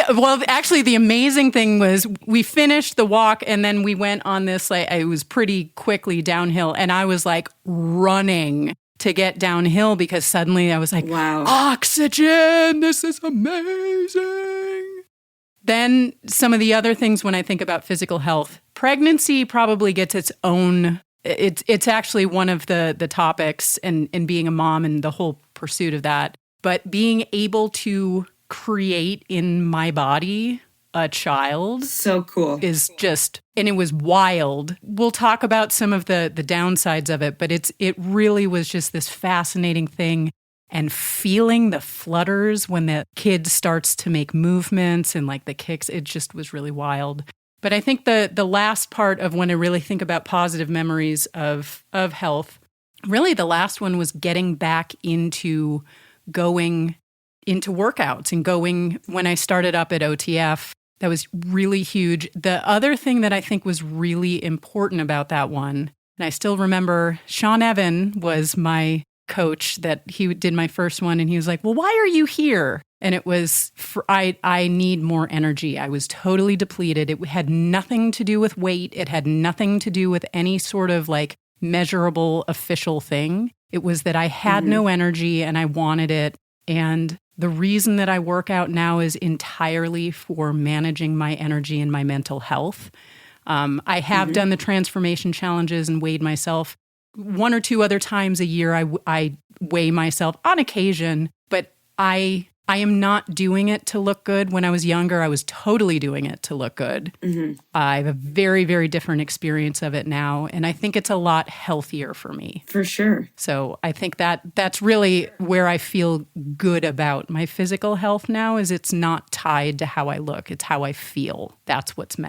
Speaker 1: actually, the amazing thing was we finished the walk and then we went on this, like, it was pretty quickly downhill. And I was like running to get downhill because suddenly I was like,
Speaker 2: wow,
Speaker 1: oxygen, this is amazing. Then some of the other things when I think about physical health, pregnancy probably gets its own, it's actually one of the topics and being a mom and the whole pursuit of that. But being able to create in my body a child.
Speaker 2: So cool.
Speaker 1: Is just, and it was wild. We'll talk about some of the downsides of it, but it really was just this fascinating thing. And feeling the flutters when the kid starts to make movements and like the kicks, it just was really wild. But I think the last part of when I really think about positive memories of health, really the last one was getting back into going into workouts and going when I started up at OTF. That was really huge. The other thing that I think was really important about that one, and I still remember Sean Evan was my coach that he did my first one, and he was like, well, why are you here? And it was, I need more energy. I was totally depleted. It had nothing to do with weight. It had nothing to do with any sort of like measurable official thing. It was that I had no energy and I wanted it. And the reason that I work out now is entirely for managing my energy and my mental health. I have done the transformation challenges and weighed myself. One or two other times a year, I weigh myself on occasion, but I am not doing it to look good. When I was younger, I was totally doing it to look good. I have a very, very different experience of it now, and I think it's a lot healthier for me.
Speaker 2: For sure.
Speaker 1: So I think that's really where I feel good about my physical health now, is it's not tied to how I look. It's how I feel. That's what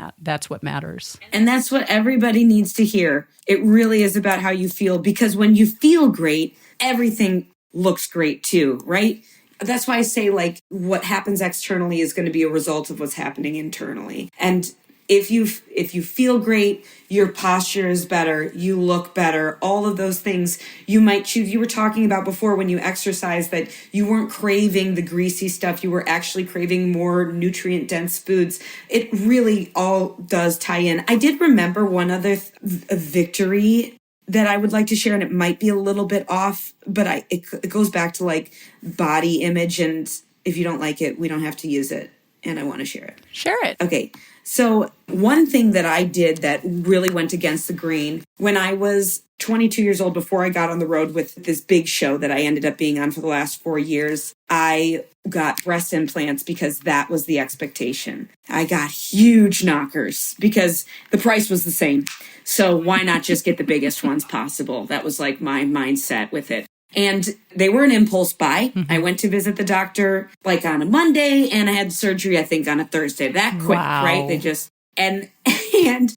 Speaker 1: matters.
Speaker 2: And that's what everybody needs to hear. It really is about how you feel, because when you feel great, everything looks great too, right? That's why I say, like, what happens externally is going to be a result of what's happening internally. And if you feel great, your posture is better, you look better, all of those things you might choose. You were talking about before when you exercise that you weren't craving the greasy stuff. You were actually craving more nutrient-dense foods. It really all does tie in. I did remember one other victory that I would like to share, and it might be a little bit off, but it goes back to like body image, and if you don't like it, we don't have to use it, and I want to share it.
Speaker 1: Share it.
Speaker 2: Okay, so one thing that I did that really went against the grain, when I was 22 years old, before I got on the road with this big show that I ended up being on for the last 4 years, I got breast implants because that was the expectation. I got huge knockers because the price was the same. So why not just get the biggest ones possible? That was like my mindset with it. And they were an impulse buy. I went to visit the doctor like on a Monday, and I had surgery, I think, on a Thursday. That quick, right? They just, and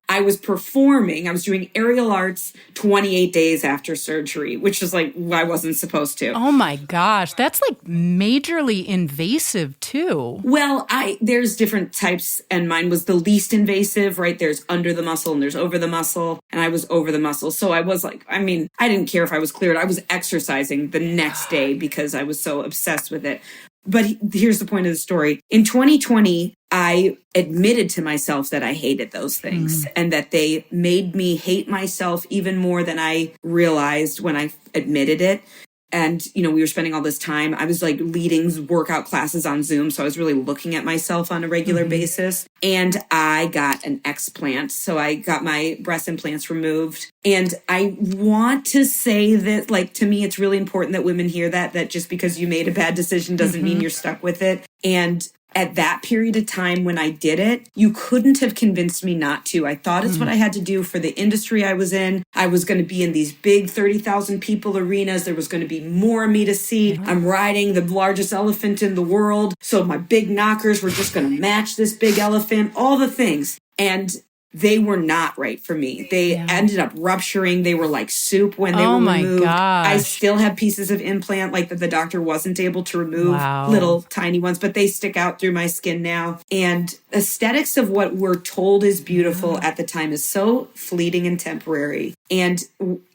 Speaker 2: I was performing. I was doing aerial arts 28 days after surgery, which is like, I wasn't supposed to.
Speaker 1: Oh my gosh. That's like majorly invasive too.
Speaker 2: Well, there's different types, and mine was the least invasive, right? There's under the muscle and there's over the muscle, and I was over the muscle. So I was like, I didn't care if I was cleared. I was exercising the next day because I was so obsessed with it. But here's the point of the story. In 2020, I admitted to myself that I hated those things and that they made me hate myself even more than I realized when I admitted it. And, we were spending all this time. I was like leading workout classes on Zoom. So I was really looking at myself on a regular basis. And I got an explant. So I got my breast implants removed. And I want to say that, like, to me, it's really important that women hear that just because you made a bad decision doesn't mean you're stuck with it. And at that period of time when I did it, you couldn't have convinced me not to. I thought it's what I had to do for the industry I was in. I was going to be in these big 30,000 people arenas. There was going to be more of me to see. I'm riding the largest elephant in the world. So my big knockers were just going to match this big elephant, all the things. And they were not right for me. They ended up rupturing. They were like soup when they were removed. I still have pieces of implant like that the doctor wasn't able to remove, little tiny ones, but they stick out through my skin now. And aesthetics of what we're told is beautiful at the time is so fleeting and temporary. And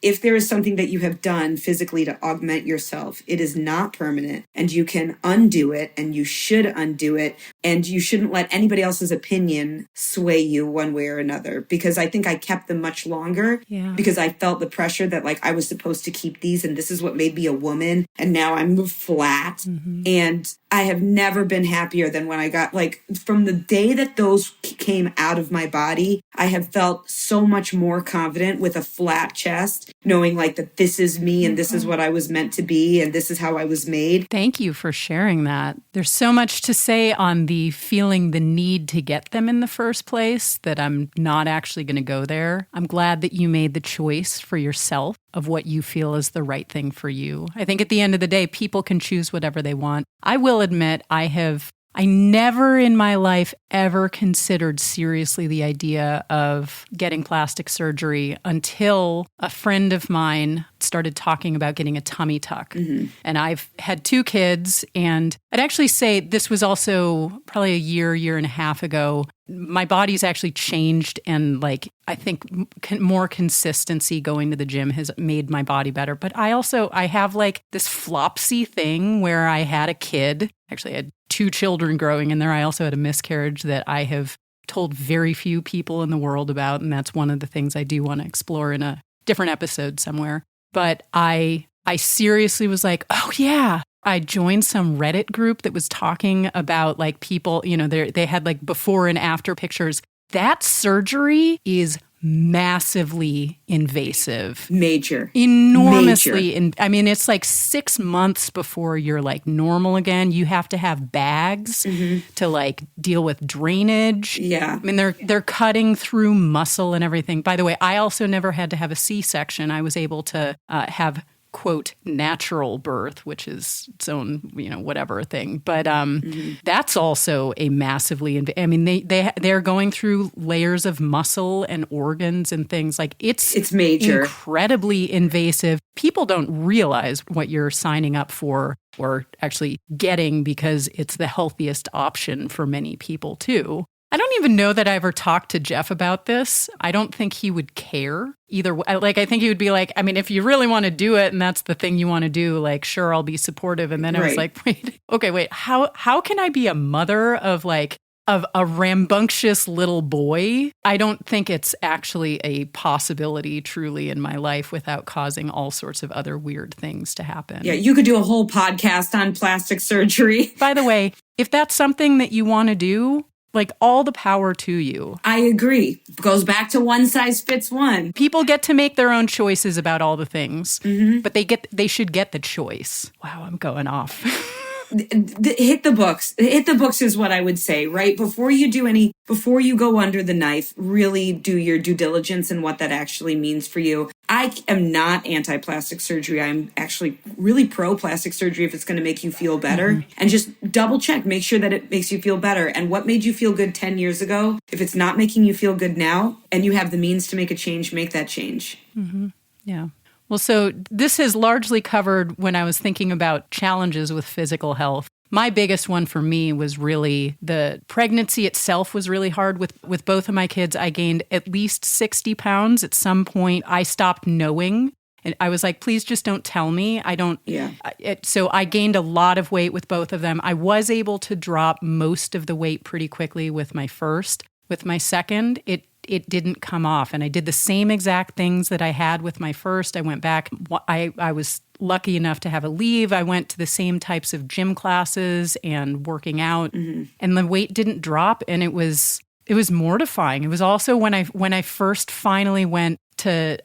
Speaker 2: if there is something that you have done physically to augment yourself, it is not permanent, and you can undo it, and you should undo it. And you shouldn't let anybody else's opinion sway you one way or another, because I think I kept them much longer because I felt the pressure that like I was supposed to keep these and this is what made me a woman. And now I'm flat. And I have never been happier than when I got, like, from the day that those came out of my body, I have felt so much more confident with a flat chest, knowing like that this is me and this is what I was meant to be and this is how I was made.
Speaker 1: Thank you for sharing that. There's so much to say on the feeling the need to get them in the first place that I'm not actually going to go there. I'm glad that you made the choice for yourself of what you feel is the right thing for you. I think at the end of the day, people can choose whatever they want. I will admit I never in my life ever considered seriously the idea of getting plastic surgery until a friend of mine started talking about getting a tummy tuck. And I've had 2 kids, and I'd actually say this was also probably a year and a half ago. My body's actually changed, and like I think more consistency going to the gym has made my body better. But I have like this flopsy thing where I had a kid. Actually, I had 2 children growing in there. I also had a miscarriage that I have told very few people in the world about, and that's one of the things I do want to explore in a different episode somewhere. But I seriously was like, oh yeah. I joined some Reddit group that was talking about like people, you know, they had like before and after pictures. That surgery is massively invasive. Enormously. I mean, it's like 6 months before you're like normal again. You have to have bags to like deal with drainage. I mean, they're cutting through muscle and everything. By the way, I also never had to have a C-section. I was able to have quote, natural birth, which is its own, you know, whatever thing. But that's also a massively, I mean, they're going through layers of muscle and organs and things. Like it's
Speaker 2: major,
Speaker 1: incredibly invasive. People don't realize what you're signing up for or actually getting because it's the healthiest option for many people too. I don't even know that I ever talked to Jeff about this. I don't think he would care either way. Like, I think he would be like, I mean, if you really want to do it and that's the thing you want to do, like, sure, I'll be supportive. And then I was like, wait, how can I be a mother of a rambunctious little boy? I don't think it's actually a possibility truly in my life without causing all sorts of other weird things to happen.
Speaker 2: Yeah, you could do a whole podcast on plastic surgery.
Speaker 1: By the way, if that's something that you want to do, like, all the power to you.
Speaker 2: I agree. Goes back to one size fits one.
Speaker 1: People get to make their own choices about all the things, but they should get the choice. Wow, I'm going off.
Speaker 2: Hit the books. Hit the books is what I would say, right? Before you go under the knife, really do your due diligence and what that actually means for you. I am not anti-plastic surgery. I'm actually really pro-plastic surgery if it's going to make you feel better. And just double check, make sure that it makes you feel better. And what made you feel good 10 years ago, if it's not making you feel good now, and you have the means to make a change, make that change.
Speaker 1: Yeah. Well, so this has largely covered when I was thinking about challenges with physical health. My biggest one for me was really the pregnancy itself was really hard with both of my kids. I gained at least 60 pounds. At some point, I stopped knowing. And I was like, please just don't tell me. I don't.
Speaker 2: Yeah.
Speaker 1: So I gained a lot of weight with both of them. I was able to drop most of the weight pretty quickly with my first. With my second, it didn't come off. And I did the same exact things that I had with my first. I went back. I was lucky enough to have a leave. I went to the same types of gym classes and working out. And the weight didn't drop. And it was mortifying. It was also when I first finally went to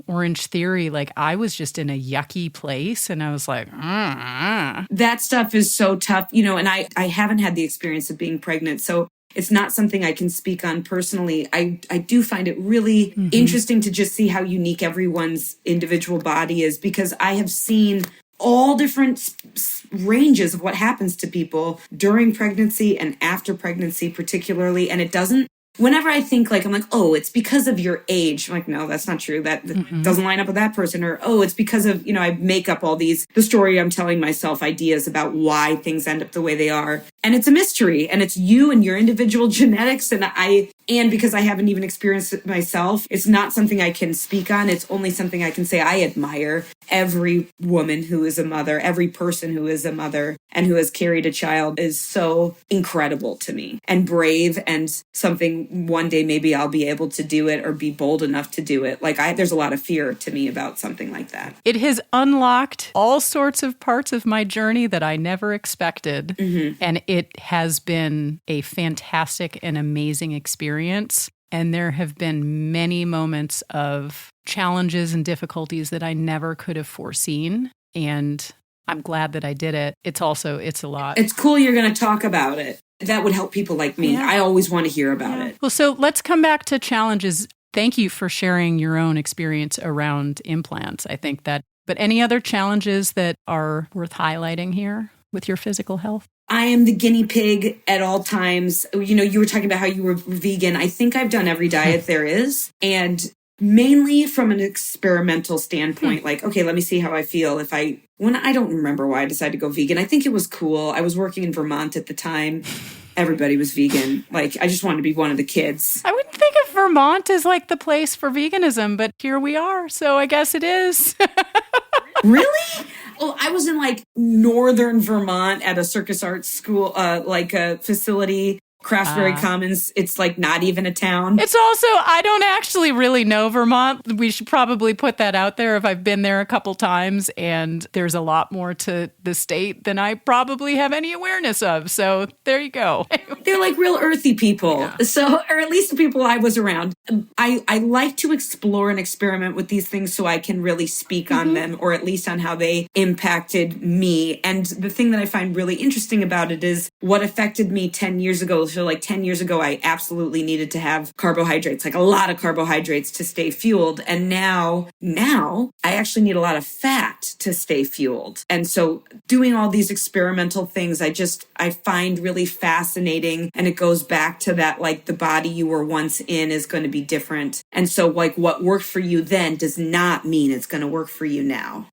Speaker 1: Orange Theory, like I was just in a yucky place. And I was like,
Speaker 2: That stuff is so tough, you know, and I haven't had the experience of being pregnant. So it's not something I can speak on personally. I do find it really interesting to just see how unique everyone's individual body is, because I have seen all different ranges of what happens to people during pregnancy and after pregnancy particularly. And it doesn't whenever I think like, I'm like, oh, it's because of your age. I'm like, no, that's not true. That doesn't line up with that person. Or, oh, it's because of, I make up all the story I'm telling myself, ideas about why things end up the way they are. And it's a mystery, and it's you and your individual genetics. And because I haven't even experienced it myself, it's not something I can speak on. It's only something I can say. I admire every woman who is a mother, every person who is a mother and who has carried a child is so incredible to me and brave, and something one day maybe I'll be able to do it or be bold enough to do it. Like there's a lot of fear to me about something like that.
Speaker 1: It has unlocked all sorts of parts of my journey that I never expected. And it has been a fantastic and amazing experience. And there have been many moments of challenges and difficulties that I never could have foreseen. And I'm glad that I did it. It's a lot.
Speaker 2: It's cool you're going to talk about it. That would help people like me.
Speaker 1: Yeah.
Speaker 2: I always want to hear about it.
Speaker 1: Well, so let's come back to challenges. Thank you for sharing your own experience around implants. I think that, but any other challenges that are worth highlighting here with your physical health?
Speaker 2: I am the guinea pig at all times. You were talking about how you were vegan. I think I've done every diet there is. And mainly from an experimental standpoint, like, okay, let me see how I feel when I don't remember why I decided to go vegan. I think it was cool. I was working in Vermont at the time. Everybody was vegan. Like, I just wanted to be one of the kids.
Speaker 1: I wouldn't think of Vermont as like the place for veganism, but here we are. So I guess it is.
Speaker 2: Really? Well, I was in like northern Vermont at a circus arts school, like a facility, Craftsbury Commons. It's like not even a town.
Speaker 1: It's also, I don't actually really know Vermont. We should probably put that out there if I've been there a couple times, and there's a lot more to the state than I probably have any awareness of. So there you go.
Speaker 2: They're like real earthy people. Yeah. So, or at least the people I was around. I like to explore and experiment with these things so I can really speak on them, or at least on how they impacted me. And the thing that I find really interesting about it is what affected me 10 years ago. So like 10 years ago, I absolutely needed to have carbohydrates, like a lot of carbohydrates to stay fueled. And now I actually need a lot of fat to stay fueled. And so doing all these experimental things, I find really fascinating. And it goes back to that, like the body you were once in is going to be different. And so like what worked for you then does not mean it's going to work for you now.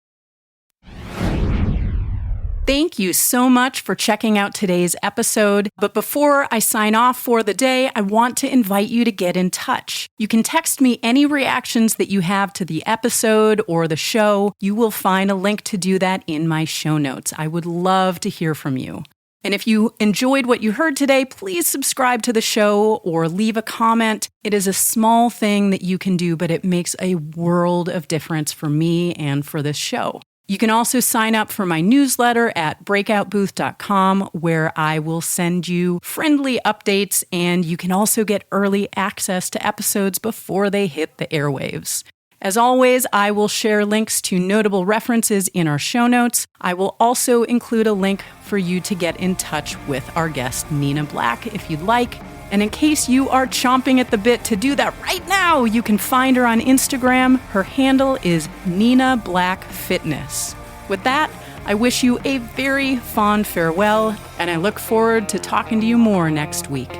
Speaker 1: Thank you so much for checking out today's episode. But before I sign off for the day, I want to invite you to get in touch. You can text me any reactions that you have to the episode or the show. You will find a link to do that in my show notes. I would love to hear from you. And if you enjoyed what you heard today, please subscribe to the show or leave a comment. It is a small thing that you can do, but it makes a world of difference for me and for this show. You can also sign up for my newsletter at breakoutbooth.com, where I will send you friendly updates, and you can also get early access to episodes before they hit the airwaves. As always, I will share links to notable references in our show notes. I will also include a link for you to get in touch with our guest, Nina Black, if you'd like. And in case you are chomping at the bit to do that right now, you can find her on Instagram. Her handle is Nina Black Fitness. With that, I wish you a very fond farewell, and I look forward to talking to you more next week.